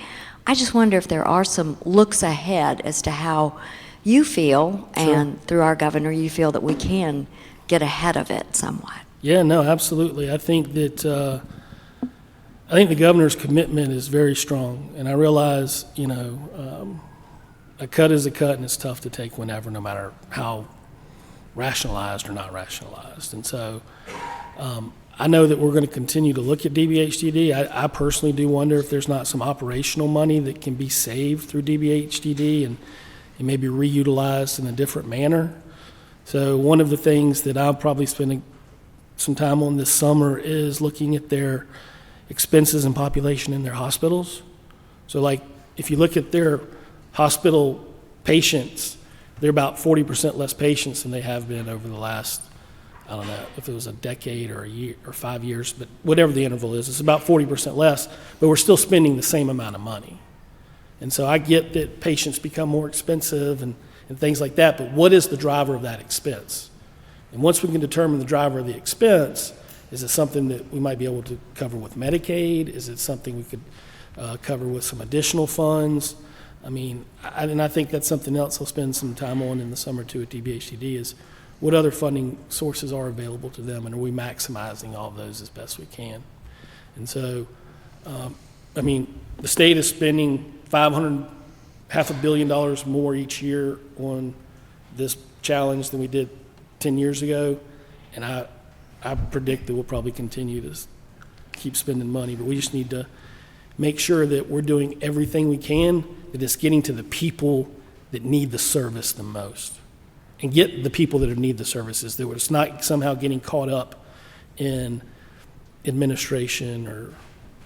just wonder if there are some looks ahead as to how you feel, and through our governor, you feel that we can get ahead of it somewhat. Yeah, no, absolutely. I think that, I think the governor's commitment is very strong, and I realize, you know, a cut is a cut, and it's tough to take whenever, no matter how rationalized or not rationalized. And so I know that we're going to continue to look at DBHDD. I personally do wonder if there's not some operational money that can be saved through DBHDD and maybe reutilized in a different manner. So one of the things that I'll probably spend some time on this summer is looking at their expenses and population in their hospitals. So like if you look at their hospital patients, they're about 40% less patients than they have been over the last, I don't know if it was a decade or a year or 5 years, but whatever the interval is, it's about 40% less, but we're still spending the same amount of money. And so I get that patients become more expensive and things like that, but what is the driver of that expense? And once we can determine the driver of the expense, is it something that we might be able to cover with Medicaid? Is it something we could cover with some additional funds? I mean, and I think that's something else I'll spend some time on in the summer too at DBHDD is what other funding sources are available to them, and are we maximizing all of those as best we can? And so, I mean, the state is spending $500 million more each year on this challenge than we did 10 years ago, and I predict that we'll probably continue to keep spending money, but we just need to make sure that we're doing everything we can, that it's getting to the people that need the service the most, and get the people that need the services, that it's not somehow getting caught up in administration or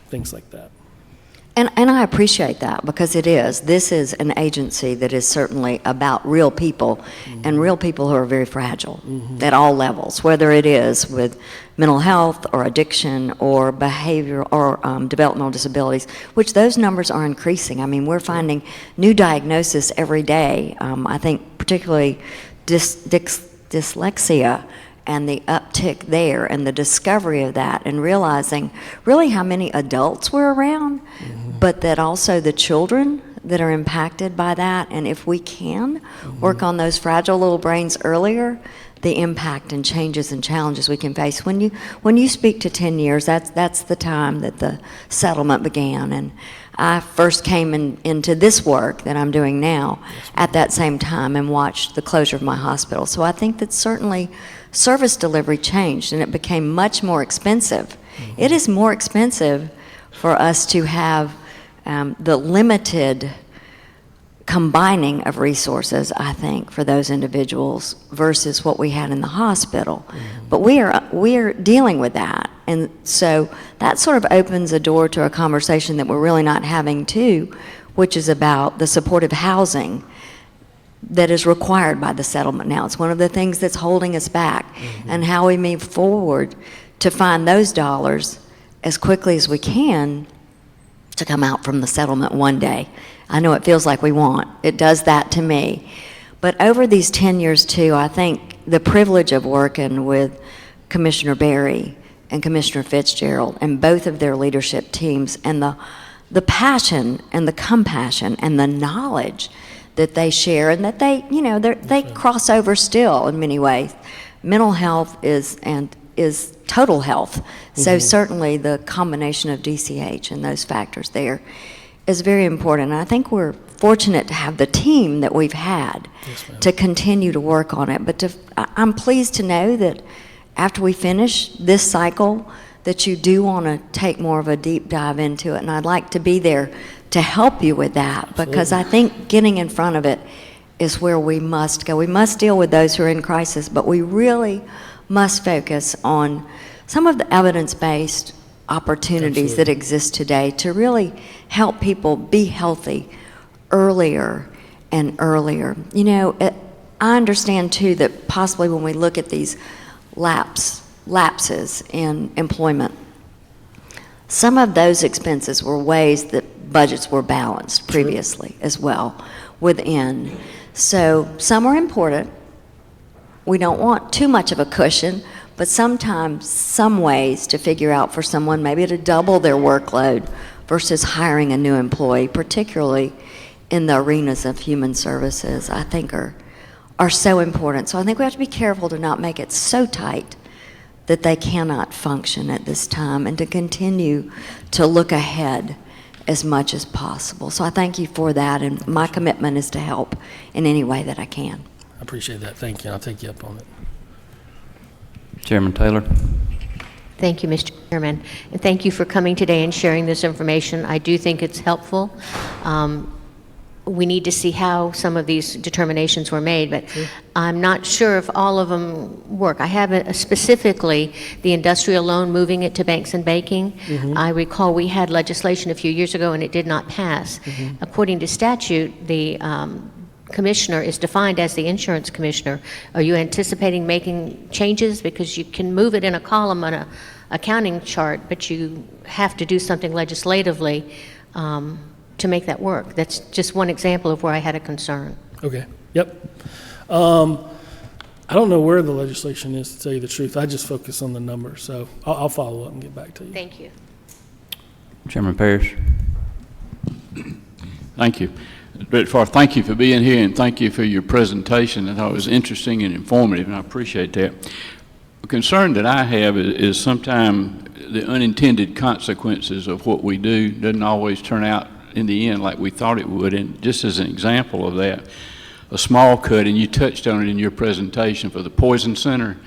things like that. And I appreciate that, because this is an agency that is certainly about real people, and real people who are very fragile at all levels, whether it is with mental health or addiction or behavior or developmental disabilities, which those numbers are increasing. I mean, we're finding new diagnoses every day. I think particularly dyslexia and the uptick there and the discovery of that, and realizing really how many adults we're around, but that also the children that are impacted by that, and if we can work on those fragile little brains earlier, the impact and changes and challenges we can face. When you speak to 10 years, that's the time that the settlement began, and I first came into this work that I'm doing now at that same time and watched the closure of my hospital. So I think that certainly service delivery changed, and it became much more expensive. It is more expensive for us to have the limited combining of resources, I think, for those individuals versus what we had in the hospital. But we are dealing with that. And so that sort of opens a door to a conversation that we're really not having too, which is about the supportive housing that is required by the settlement now. It's one of the things that's holding us back, and how we move forward to find those dollars as quickly as we can to come out from the settlement one day. I know it feels like we want. It does that to me. But over these 10 years too, I think the privilege of working with Commissioner Berry and Commissioner Fitzgerald and both of their leadership teams, and the passion and the compassion and the knowledge that they share, and that they cross over still in many ways. Mental health is total health. So certainly the combination of DCH and those factors there is very important. And I think we're fortunate to have the team that we've had to continue to work on it. But I'm pleased to know that after we finish this cycle, that you do want to take more of a deep dive into it. And I'd like to be there to help you with that, because I think getting in front of it is where we must go. We must deal with those who are in crisis, but we really must focus on some of the evidence-based opportunities that exist today to really help people be healthy earlier and earlier. You know, I understand too that possibly when we look at these lapses in employment, some of those expenses were ways that budgets were balanced previously as well within. So some are important, we don't want too much of a cushion, but sometimes some ways to figure out for someone maybe to double their workload versus hiring a new employee, particularly in the arenas of human services, I think are so important. So I think we have to be careful to not make it so tight that they cannot function at this time, and to continue to look ahead as much as possible. So I thank you for that, and my commitment is to help in any way that I can. I appreciate that. Thank you. I'll take you up on it. Chairman Taylor? Thank you, Mr. Chairman, and thank you for coming today and sharing this information. I do think it's helpful. We need to see how some of these determinations were made, but I'm not sure if all of them work. I have specifically the industrial loan, moving it to banks and banking. I recall we had legislation a few years ago and it did not pass. According to statute, the commissioner is defined as the insurance commissioner. Are you anticipating making changes? Because you can move it in a column on a accounting chart, but you have to do something legislatively to make that work. That's just one example of where I had a concern. Okay. Yep. I don't know where the legislation is, to tell you the truth. I just focus on the numbers, so I'll follow up and get back to you. Thank you. Chairman Parrish? Thank you. Director Farr, thank you for being here, and thank you for your presentation. I thought it was interesting and informative, and I appreciate that. A concern that I have is sometimes the unintended consequences of what we do doesn't always turn out in the end like we thought it would. And just as an example of that, a small cut, and you touched on it in your presentation for the Poison Center,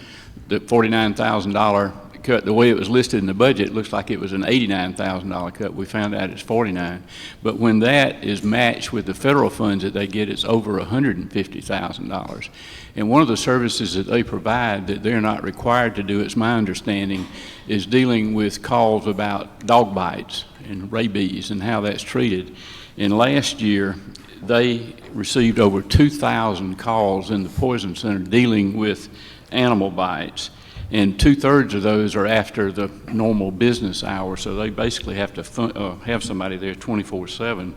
the $49,000 cut, the way it was listed in the budget, it looks like it was an $89,000 cut. We found out it's $49,000. But when that is matched with the federal funds that they get, it's over $150,000. And one of the services that they provide that they're not required to do, it's my understanding, is dealing with calls about dog bites and rabies and how that's treated. And last year, they received over 2,000 calls in the Poison Center dealing with animal bites. And 2/3 of those are after the normal business hours, so they basically have to have somebody there 24/7.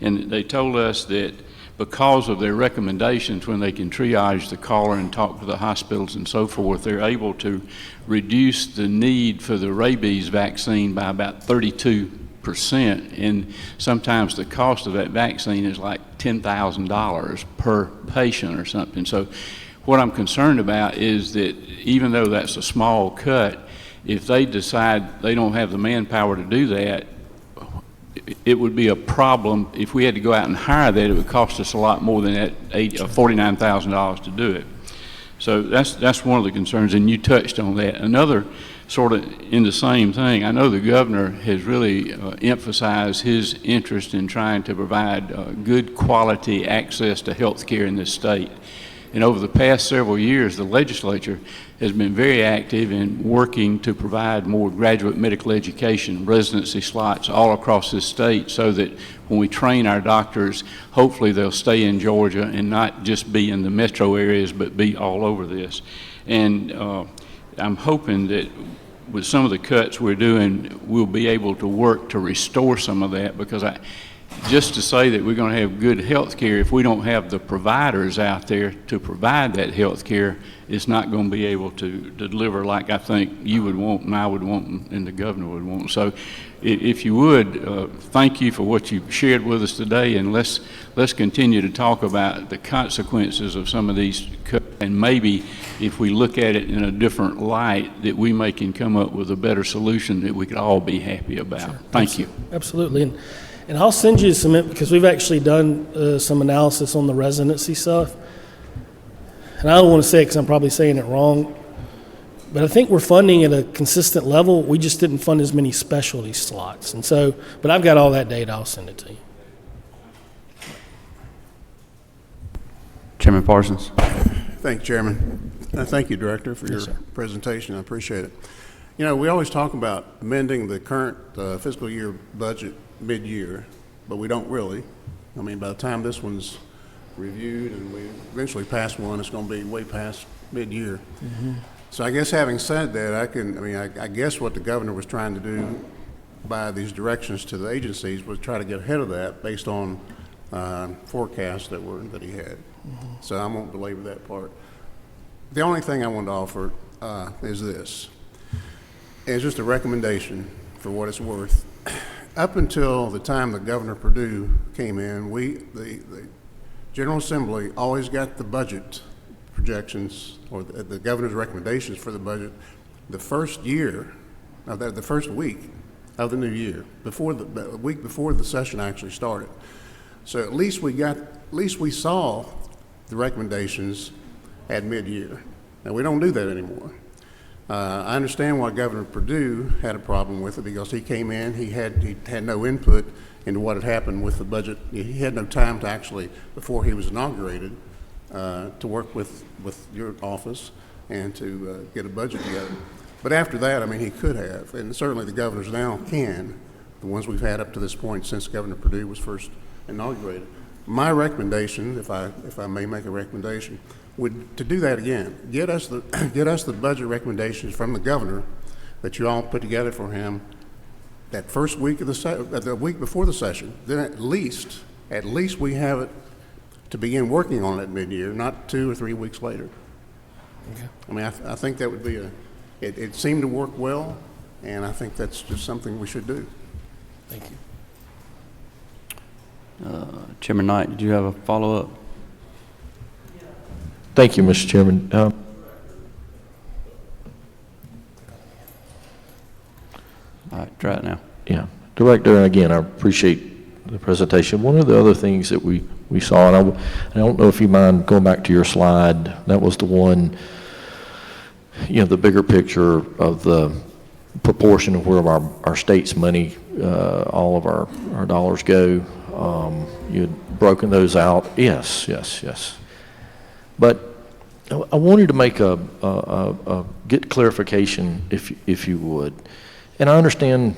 And they told us that because of their recommendations, when they can triage the caller and talk to the hospitals and so forth, they're able to reduce the need for the rabies vaccine by about 32%. And sometimes the cost of that vaccine is like $10,000 per patient or something. So what I'm concerned about is that even though that's a small cut, if they decide they don't have the manpower to do that, it would be a problem. If we had to go out and hire that, it would cost us a lot more than that $49,000 to do it. So that's one of the concerns, and you touched on that. Another sort of in the same thing, I know the governor has really emphasized his interest in trying to provide good quality access to health care in this state. And over the past several years, the legislature has been very active in working to provide more graduate medical education, residency slots all across this state, so that when we train our doctors, hopefully they'll stay in Georgia and not just be in the metro areas, but be all over this. And I'm hoping that with some of the cuts we're doing, we'll be able to work to restore some of that, because just to say that we're going to have good health care, if we don't have the providers out there to provide that health care, it's not going to be able to deliver like I think you would want and I would want and the governor would want. So if you would, thank you for what you shared with us today, and let's continue to talk about the consequences of some of these cuts, and maybe if we look at it in a different light, that we can come up with a better solution that we could all be happy about. Sure. Thank you. Absolutely. And I'll send you some, because we've actually done some analysis on the residency stuff. And I don't want to say it because I'm probably saying it wrong, but I think we're funding at a consistent level. We just didn't fund as many specialty slots. And so, but I've got all that data. I'll send it to you. Chairman Parsons? Thank you, Chairman. Thank you, Director, for your presentation. I appreciate it. You know, we always talk about amending the current fiscal year budget mid-year, but we don't really. I mean, by the time this one's reviewed and we eventually pass one, it's going to be way past mid-year. So I guess having said that, I guess what the governor was trying to do by these directions to the agencies was try to get ahead of that based on forecasts that he had. So I won't belabor that part. The only thing I wanted to offer is this. It's just a recommendation for what it's worth. Up until the time that Governor Perdue came in, the General Assembly always got the budget projections or the governor's recommendations for the budget the first year, the first week of the new year, the week before the session actually started. So at least we saw the recommendations at mid-year. Now, we don't do that anymore. I understand why Governor Perdue had a problem with it, because he came in, he had no input into what had happened with the budget. He had no time to actually, before he was inaugurated, to work with your office and to get a budget together. But after that, I mean, he could have, and certainly the governors now can, the ones we've had up to this point since Governor Perdue was first inaugurated. My recommendation, if I may make a recommendation, would to do that again. Get us the budget recommendations from the governor that you all put together for him that first week of the week before the session. Then at least we have it to begin working on it at mid-year, not 2 or 3 weeks later. Okay. I mean, I think that would be it seemed to work well, and I think that's just something we should do. Thank you. Chairman Knight, did you have a follow-up? Thank you, Mr. Chairman. All right, try it now. Yeah, Director, again, I appreciate the presentation. One of the other things that we saw, and I don't know if you mind going back to your slide, that was the one, you know, the bigger picture of the proportion of where our state's money, all of our dollars go. You had broken those out. Yes. But I wanted to make get clarification, if you would. And I understand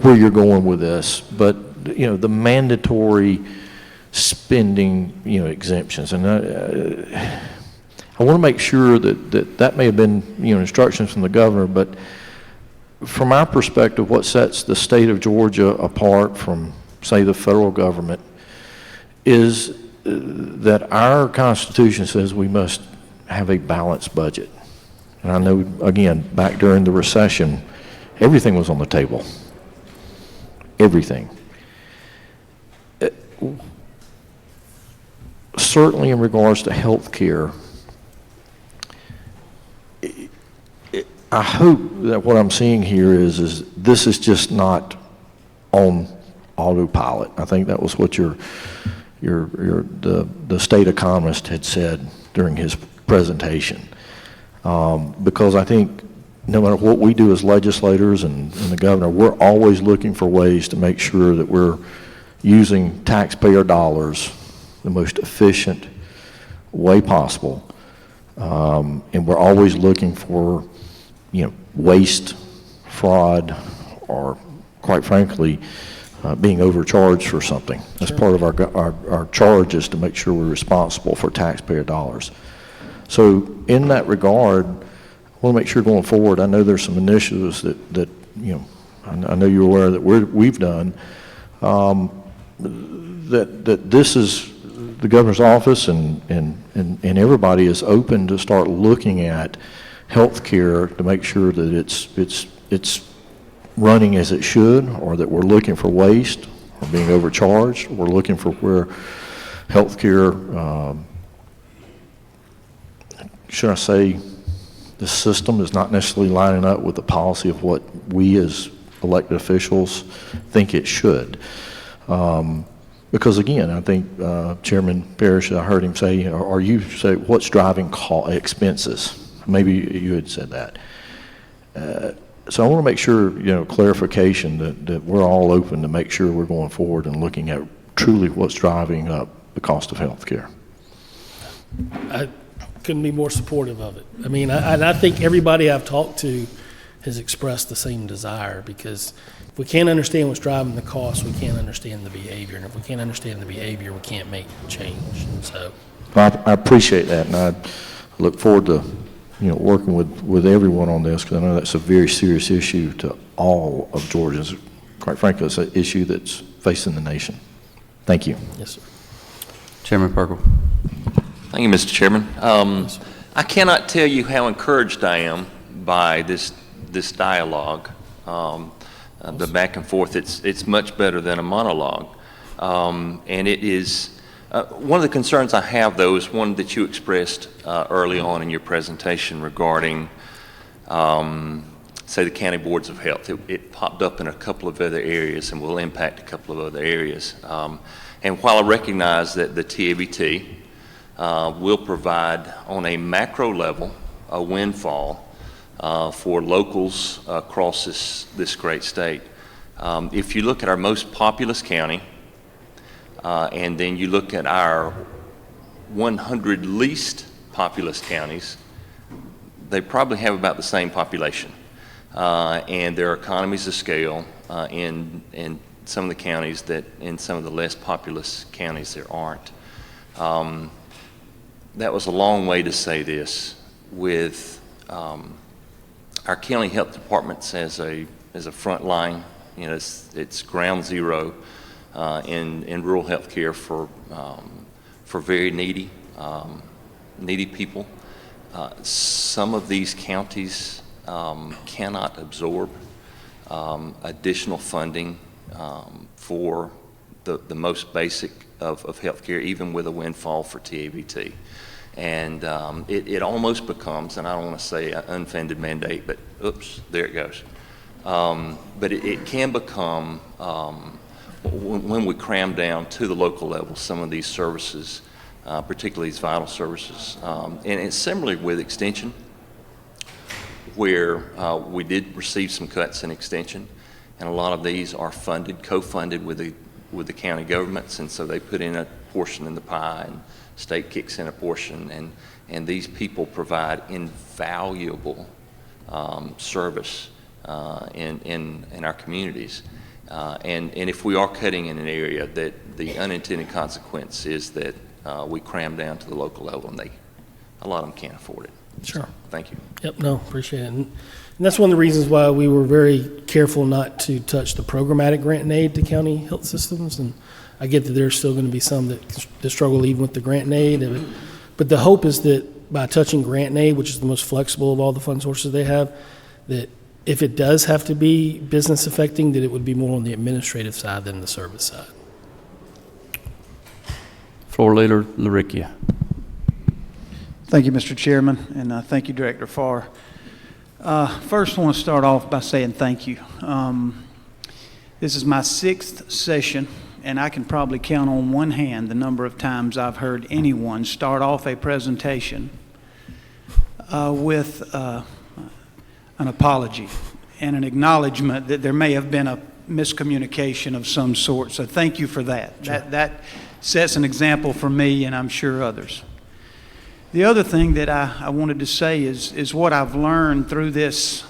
where you're going with this, but you know, the mandatory spending, you know, exemptions, and I want to make sure that may have been, you know, instructions from the governor, but from our perspective, what sets the state of Georgia apart from, say, the federal government is that our Constitution says we must have a balanced budget. And I know, again, back during the recession, everything was on the table. Everything. Certainly in regards to health care, I hope that what I'm seeing here is this is just not on autopilot. I think that was what the state economist had said during his presentation. Because I think no matter what we do as legislators and the governor, we're always looking for ways to make sure that we're using taxpayer dollars the most efficient way possible. And we're always looking for, you know, waste, fraud, or quite frankly, being overcharged for something. That's part of our charge, is to make sure we're responsible for taxpayer dollars. So in that regard, I want to make sure going forward, I know there's some initiatives that you know, I know you're aware that we've done, that this is the governor's office and everybody is open to start looking at health care to make sure that it's running as it should, or that we're looking for waste or being overcharged. We're looking for where health care, should I say, the system is not necessarily lining up with the policy of what we as elected officials think it should. Because again, I think Chairman Parrish, I heard him say, or you say, what's driving expenses? Maybe you had said that. So I want to make sure, you know, clarification that we're all open to make sure we're going forward and looking at truly what's driving up the cost of health care. I couldn't be more supportive of it. I mean, I think everybody I've talked to has expressed the same desire, because if we can't understand what's driving the cost, we can't understand the behavior. And if we can't understand the behavior, we can't make change. So I appreciate that, and I look forward to, you know, working with everyone on this, because I know that's a very serious issue to all of Georgians. Quite frankly, it's an issue that's facing the nation. Thank you. yes, sir. Chairman Perkle. Thank you, Mr. Chairman. I cannot tell you how encouraged I am by this dialogue. The back and forth, it's much better than a monologue. And it is, one of the concerns I have, though, is one that you expressed early on in your presentation regarding, say, the county boards of health. It popped up in a couple of other areas and will impact a couple of other areas. And while I recognize that the TABT will provide, on a macro level, a windfall for locals across this great state, if you look at our most populous county, and then you look at our 100 least populous counties, they probably have about the same population. And there are economies of scale in some of the counties that in some of the less populous counties there aren't. That was a long way to say this. With our county health departments as a front line, you know, it's ground zero in rural health care for very needy people. Some of these counties cannot absorb additional funding for the most basic of health care, even with a windfall for TABT. And it almost becomes, and I don't want to say an unfunded mandate, but oops, there it goes. But it can become, when we cram down to the local level, some of these services, particularly these vital services. And it's similarly with extension, where we did receive some cuts in extension, and a lot of these are funded, co-funded with the county governments, and so they put in a portion in the pie, and state kicks in a portion, and these people provide invaluable service in our communities. And if we are cutting in an area, that the unintended consequence is that we cram down to the local level, and a lot of them can't afford it. Sure. So, thank you. Yep, no, appreciate it. And that's one of the reasons why we were very careful not to touch the programmatic grant and aid to county health systems. And I get that there's still going to be some that struggle even with the grant and aid. But the hope is that by touching grant and aid, which is the most flexible of all the fund sources they have, that if it does have to be business affecting, that it would be more on the administrative side than the service side. Floor Leader LaRicchia. Thank you, Mr. Chairman, and thank you, Director Farr. First, I want to start off by saying thank you. This is my 6th session, and I can probably count on one hand the number of times I've heard anyone start off a presentation with an apology and an acknowledgement that there may have been a miscommunication of some sort. So thank you for that. Sure. That sets an example for me, and I'm sure others. The other thing that I wanted to say is what I've learned through this,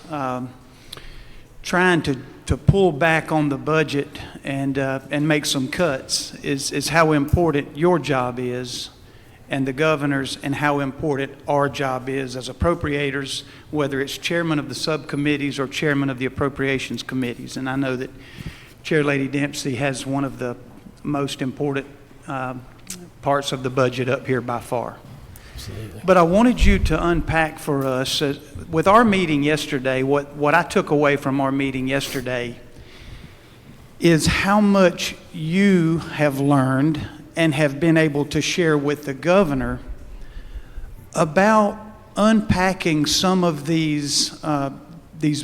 trying to pull back on the budget and make some cuts, is how important your job is, and the governor's, and how important our job is as appropriators, whether it's chairman of the subcommittees or chairman of the appropriations committees. And I know that Chair Lady Dempsey has one of the most important parts of the budget up here by far. Absolutely. But I wanted you to unpack for us, with our meeting yesterday, what I took away from our meeting yesterday is how much you have learned and have been able to share with the governor about unpacking some of these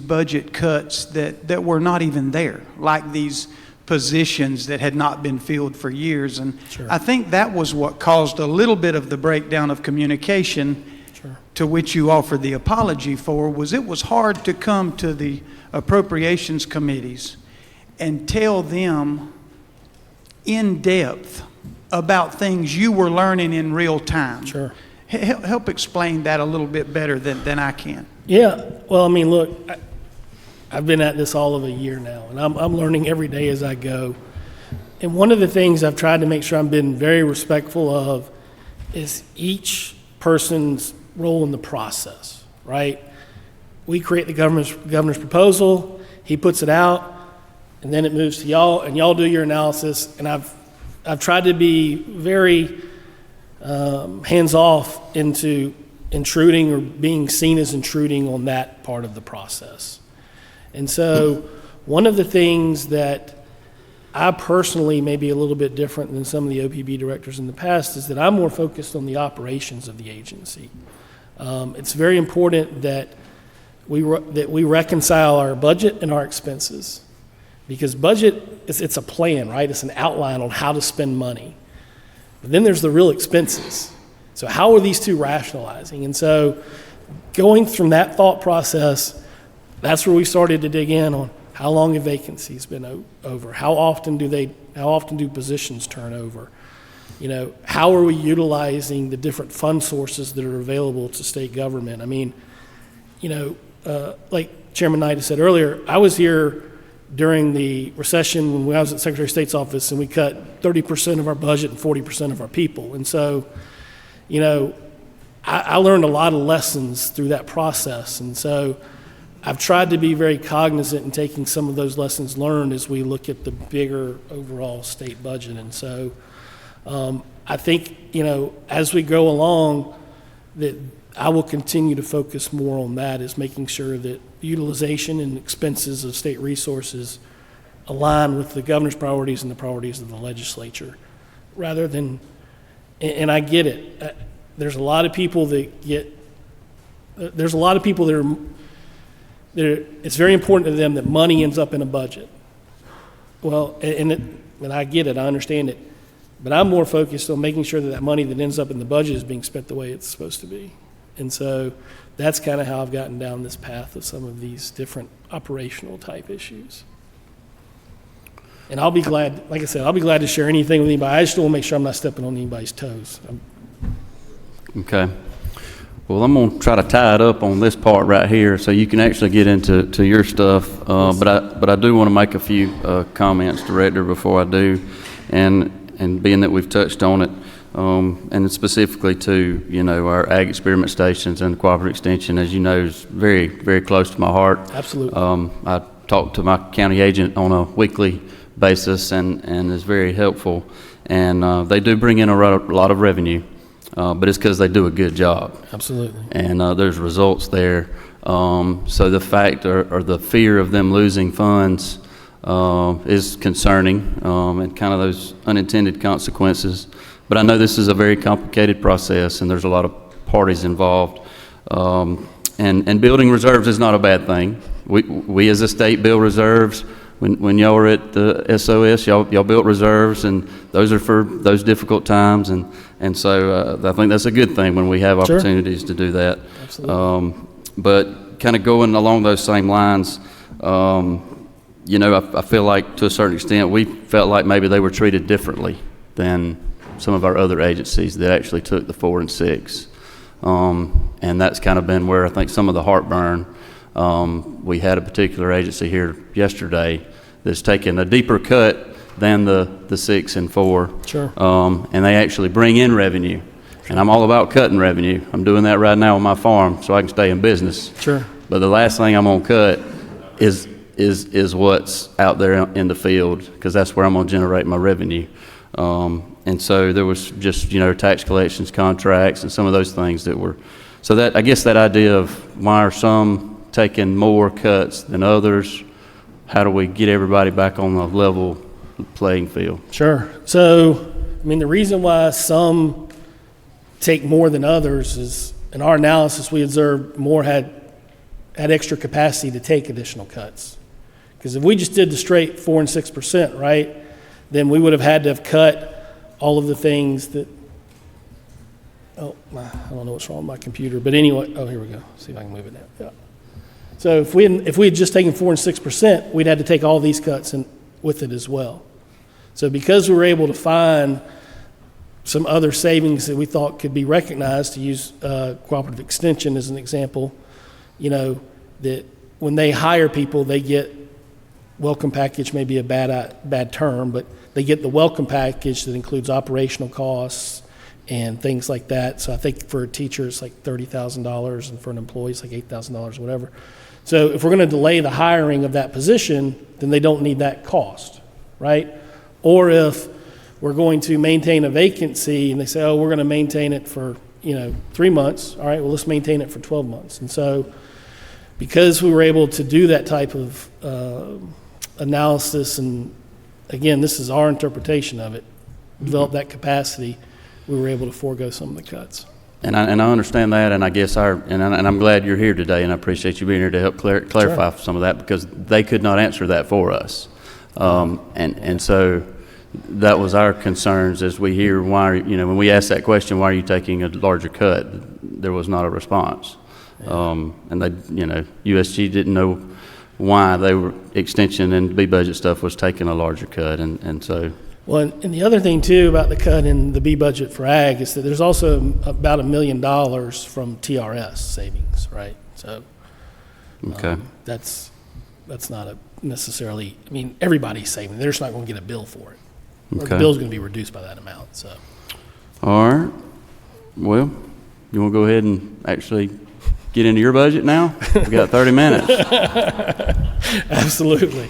budget cuts that were not even there, like these positions that had not been filled for years. And sure. I think that was what caused a little bit of the breakdown of communication, sure. to which you offered the apology for, was it was hard to come to the appropriations committees and tell them in depth about things you were learning in real time. Sure. Help explain that a little bit better than I can. Yeah, well, I mean, look, I've been at this all of a year now, and I'm learning every day as I go. And one of the things I've tried to make sure I've been very respectful of is each person's role in the process, right? We create the governor's proposal, he puts it out, and then it moves to y'all, and y'all do your analysis. And I've tried to be very hands-off into intruding or being seen as intruding on that part of the process. And so one of the things that I personally may be a little bit different than some of the OPB directors in the past is that I'm more focused on the operations of the agency. It's very important that we reconcile our budget and our expenses, because budget it's a plan, right? It's an outline on how to spend money. But then there's the real expenses. So how are these two rationalizing? And so going from that thought process, that's where we started to dig in on how long have vacancies been over? How often do positions turn over? You know, how are we utilizing the different fund sources that are available to state government? I mean, you know, like Chairman Knight said earlier, I was here during the recession when I was at Secretary of State's office, and we cut 30% of our budget and 40% of our people. And so, you know, I learned a lot of lessons through that process. And so I've tried to be very cognizant in taking some of those lessons learned as we look at the bigger overall state budget. And so I think, you know, as we go along, that I will continue to focus more on that, is making sure that utilization and expenses of state resources align with the governor's priorities and the priorities of the legislature, rather than, and I get it, there's a lot of people that are, it's very important to them that money ends up in a budget. Well, and I get it, I understand it, but I'm more focused on making sure that that money that ends up in the budget is being spent the way it's supposed to be. And so that's kind of how I've gotten down this path of some of these different operational type issues. And I'll be glad, like I said, I'll be glad to share anything with anybody. I just want to make sure I'm not stepping on anybody's toes. Okay. Well, I'm going to try to tie it up on this part right here so you can actually get into your stuff. But I do want to make a few comments, Director, before I do. And being that we've touched on it, and specifically to, you know, our ag experiment stations and the cooperative extension, as you know, is very, very close to my heart. Absolutely. I talk to my county agent on a weekly basis and is very helpful. And they do bring in a lot of revenue. But it's because they do a good job. Absolutely. And there's results there. So the fact or the fear of them losing funds is concerning, and kind of those unintended consequences. But I know this is a very complicated process, and there's a lot of parties involved. And building reserves is not a bad thing. We as a state build reserves. When y'all were at the SOS, y'all built reserves, and those are for those difficult times, and so I think that's a good thing when we have opportunities to do that. Absolutely. But kind of going along those same lines, you know, I feel like to a certain extent we felt like maybe they were treated differently than some of our other agencies that actually took the 4 and 6, and that's kind of been where I think some of the heartburn. We had a particular agency here yesterday that's taken a deeper cut than the 6 and 4. Sure. And they actually bring in revenue. And I'm all about cutting revenue. I'm doing that right now on my farm so I can stay in business. Sure. But the last thing I'm gonna cut is what's out there in the field, because that's where I'm gonna generate my revenue. And so there was just, you know, tax collections contracts and some of those things that were, so that, I guess that idea of why are some taking more cuts than others, how do we get everybody back on the level playing field? Sure. So, I mean, the reason why some take more than others is, in our analysis, we observed more had extra capacity to take additional cuts. Because if we just did the straight 4 and 6%, right, then we would have had to have cut all of the things that, I don't know what's wrong with my computer, but anyway, here we go. See if I can move it now. Yeah. So if we had just taken 4 and 6%, we'd had to take all these cuts with it as well. So because we were able to find some other savings that we thought could be recognized, to use cooperative extension as an example, you know, that when they hire people, they get welcome package, may be a bad term, but they get the welcome package that includes operational costs and things like that. So I think for a teacher, it's like $30,000, and for an employee, it's like $8,000, whatever. So if we're going to delay the hiring of that position, then they don't need that cost, right? Or if we're going to maintain a vacancy and they say, oh, we're going to maintain it for 3 months. All right, well, let's maintain it for 12 months. And so because we were able to do that type of analysis, and again, this is our interpretation of it, develop that capacity, we were able to forego some of the cuts. And I understand that, and I guess I'm glad you're here today, and I appreciate you being here to help clarify some of that, because they could not answer that for us. And so that was our concerns as we hear why, when we asked that question, why are you taking a larger cut? There was not a response. And they, USG didn't know why they were extension and B budget stuff was taking a larger cut, and so. Well, and the other thing too about the cut in the B budget for ag is that there's also about $1 million from TRS savings, right? So okay, that's not necessarily. I mean, everybody's saving. They're just not going to get a bill for it. Or the bill's going to be reduced by that amount. So. All right. Well, you want to go ahead and actually get into your budget now? We got 30 minutes. Absolutely.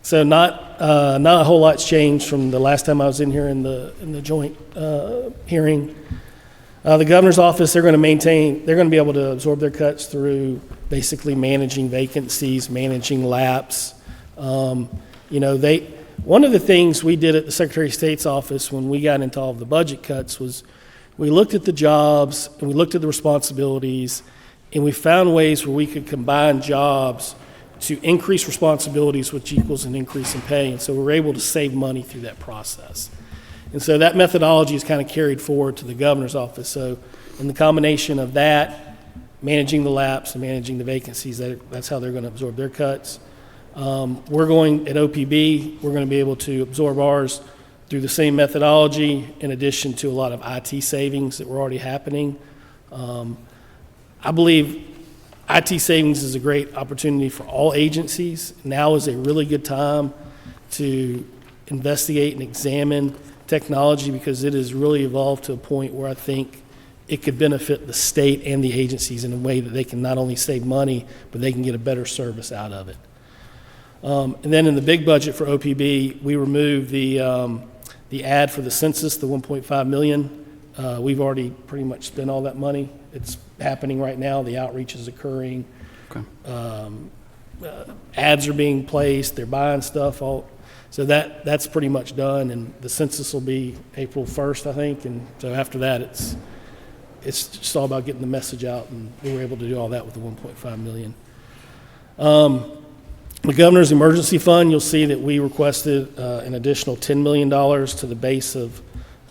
So not a whole lot's changed from the last time I was in here in the joint hearing. The governor's office, they're going to be able to absorb their cuts through basically managing vacancies, managing lapse. One of the things we did at the Secretary of State's office when we got into all of the budget cuts was we looked at the jobs and we looked at the responsibilities, and we found ways where we could combine jobs to increase responsibilities, which equals an increase in pay. And so we're able to save money through that process. And so that methodology is kind of carried forward to the governor's office. So in the combination of that, managing the lapse and managing the vacancies, that's how they're going to absorb their cuts. We're going, at OPB, we're going to be able to absorb ours through the same methodology, in addition to a lot of IT savings that were already happening. I believe IT savings is a great opportunity for all agencies. Now is a really good time to investigate and examine technology, because it has really evolved to a point where I think it could benefit the state and the agencies in a way that they can not only save money, but they can get a better service out of it. And then in the big budget for OPB, we removed the ad for the census, the $1.5 million. We've already pretty much spent all that money. It's happening right now. The outreach is occurring. Okay. Ads are being placed. They're buying stuff. So that's pretty much done, and the census will be April 1st, I think. And so after that, it's just all about getting the message out, and we were able to do all that with the $1.5 million. The governor's emergency fund, you'll see that we requested an additional $10 million to the base of,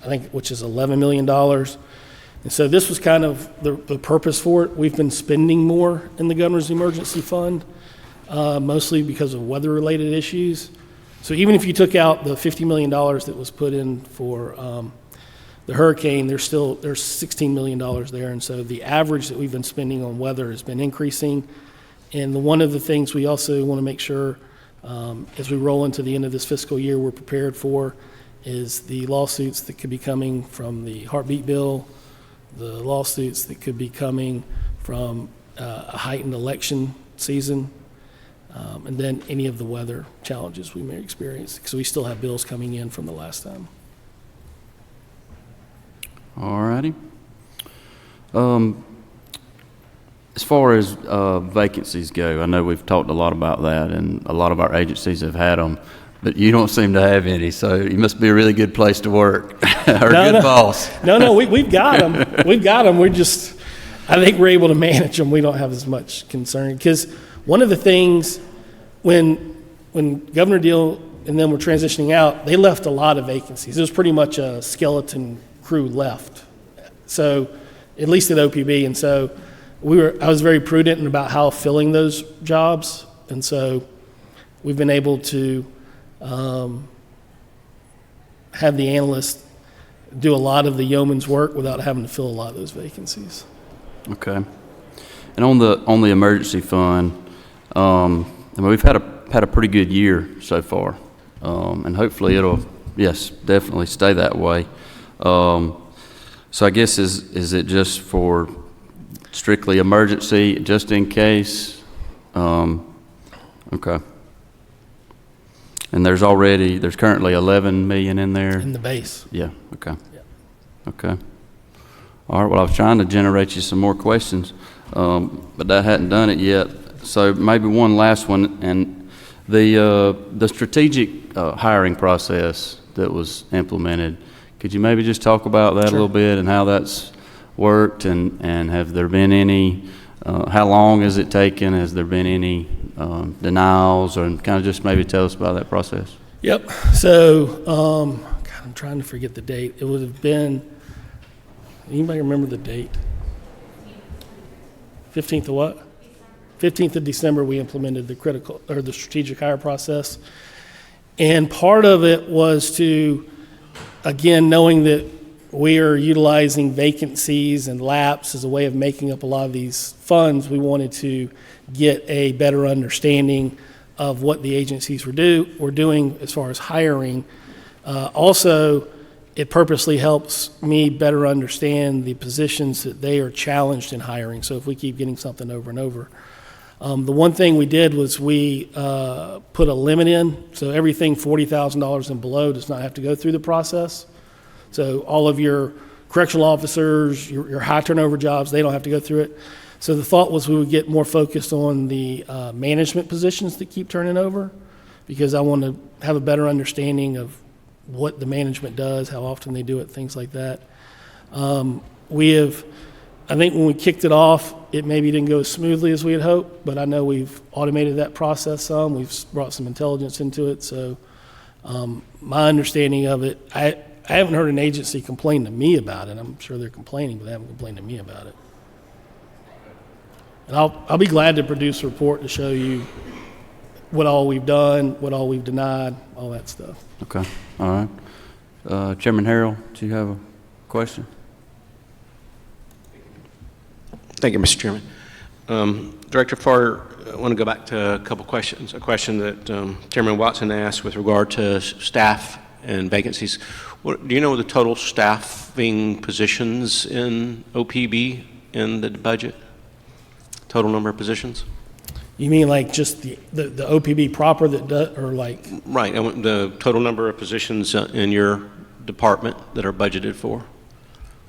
I think, which is $11 million. And so this was kind of the purpose for it. We've been spending more in the governor's emergency fund, mostly because of weather-related issues. So even if you took out the $50 million that was put in for the hurricane, there's $16 million there. And so the average that we've been spending on weather has been increasing. And one of the things we also want to make sure as we roll into the end of this fiscal year we're prepared for is the lawsuits that could be coming from the heartbeat bill, the lawsuits that could be coming from a heightened election season, and then any of the weather challenges we may experience, because we still have bills coming in from the last time. All righty. As far as vacancies go, I know we've talked a lot about that, and a lot of our agencies have had them, but you don't seem to have any, so you must be a really good place to work, or a good boss. No, we've got them. We've got them. I think we're able to manage them. We don't have as much concern, because one of the things when Governor Deal and them were transitioning out, they left a lot of vacancies. It was pretty much a skeleton crew left, so at least at OPB, and so I was very prudent about how filling those jobs, and so we've been able to have the analysts do a lot of the yeoman's work without having to fill a lot of those vacancies. Okay. And on the emergency fund, we've had a pretty good year so far, and hopefully it'll, yes, definitely stay that way. So I guess is it just for strictly emergency, just in case? Okay. And there's currently 11 million in there? in the base. Yeah, okay. Okay. All right, well, I was trying to generate you some more questions, but that hadn't done it yet. So maybe one last one, and the strategic hiring process that was implemented, could you maybe just talk about that a little bit and how that's worked, and have there been any, how long has it taken? Has there been any denials, or kind of just maybe tell us about that process? Yep. So, God, I'm trying to forget the date. It would have been, anybody remember the date? 15th of what? 15th of December, we implemented the strategic hire process. And part of it was to, again, knowing that we are utilizing vacancies and lapse as a way of making up a lot of these funds, we wanted to get a better understanding of what the agencies were doing as far as hiring. Also, it purposely helps me better understand the positions that they are challenged in hiring. So if we keep getting something over and over. The one thing we did was we put a limit in, so everything $40,000 and below does not have to go through the process. So all of your correctional officers, your high turnover jobs, they don't have to go through it. So the thought was we would get more focused on the management positions that keep turning over, because I want to have a better understanding of what the management does, how often they do it, things like that. I think when we kicked it off, it maybe didn't go as smoothly as we had hoped, but I know we've automated that process some. We've brought some intelligence into it. So my understanding of it, I haven't heard an agency complain to me about it. I'm sure they're complaining, but they haven't complained to me about it. And I'll be glad to produce a report to show you what all we've done, what all we've denied, all that stuff. Okay, all right. Chairman Harrell, do you have a question? Thank you, Mr. Chairman. Director Farr, I want to go back to a couple questions. A question that Chairman Watson asked with regard to staff and vacancies. Do you know the total staffing positions in OPB in the budget? Total number of positions? You mean like just the OPB proper that does, or like? Right, I want the total number of positions in your department that are budgeted for?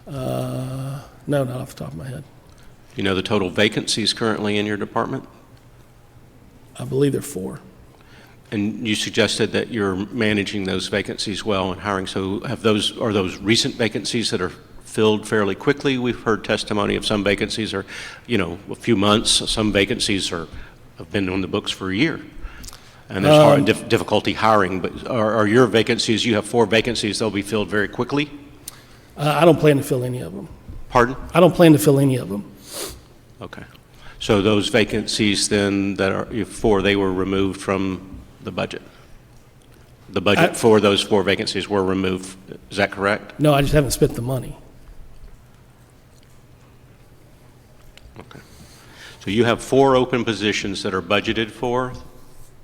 No, not off the top of my head. You know the total vacancies currently in your department? I believe there are 4. And you suggested that you're managing those vacancies well and hiring. So are those recent vacancies that are filled fairly quickly? We've heard testimony of some vacancies are, a few months. Some vacancies have been on the books for a year. And there's difficulty hiring. But are your vacancies, you have 4 vacancies, they'll be filled very quickly? I don't plan to fill any of them. Pardon? I don't plan to fill any of them. Okay. So those vacancies then that are 4, they were removed from the budget? The budget for those 4 vacancies were removed, is that correct? No, I just haven't spent the money. Okay. So you have 4 open positions that are budgeted for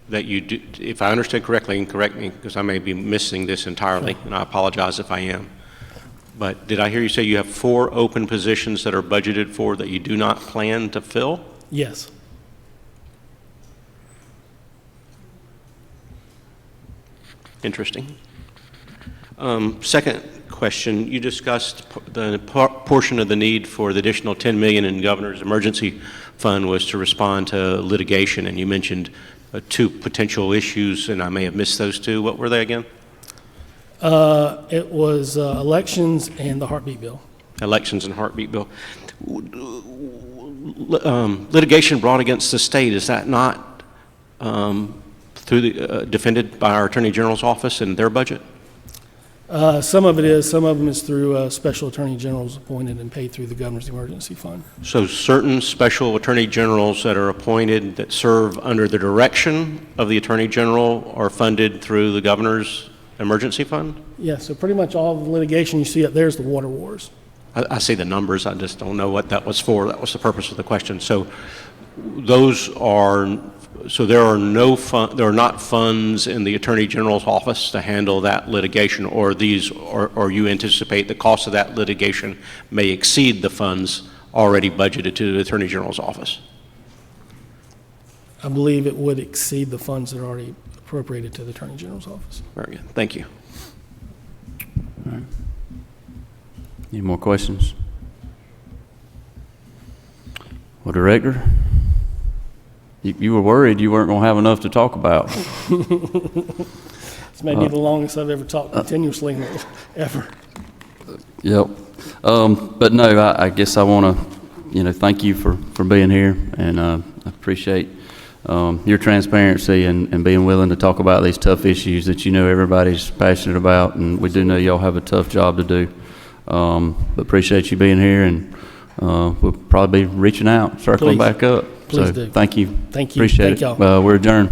that you do, if I understand correctly, and correct me because I may be missing this entirely, and I apologize if I am. But did I hear you say you have 4 open positions that are budgeted for that you do not plan to fill? Yes. Interesting. Second question, you discussed the portion of the need for the additional $10 million in Governor's Emergency Fund was to respond to litigation, and you mentioned 2 potential issues, and I may have missed those 2. What were they again? It was elections and the heartbeat bill. Elections and heartbeat bill. Litigation brought against the state, is that not defended by our Attorney General's office and their budget? Some of it is. Some of them is through special attorney generals appointed and paid through the Governor's Emergency Fund. So certain special attorney generals that are appointed that serve under the direction of the Attorney General are funded through the Governor's Emergency Fund? Yeah, so pretty much all of the litigation you see up there is the water wars. I see the numbers, I just don't know what that was for. That was the purpose of the question. So there are not funds in the Attorney General's office to handle that litigation, or you anticipate the cost of that litigation may exceed the funds already budgeted to the Attorney General's office? I believe it would exceed the funds that are already appropriated to the Attorney General's office. Very good. Thank you. Any more questions? Well, Director, you were worried you weren't going to have enough to talk about. It's maybe the longest I've ever talked continuously ever. Yep. But no, I guess I want to, thank you for being here, and I appreciate your transparency and being willing to talk about these tough issues that everybody's passionate about, and we do know y'all have a tough job to do. But appreciate you being here, and we'll probably be reaching out, circling Please. back up. Please so do. Thank you. Thank you. Appreciate Thank it. y'all. We're adjourned.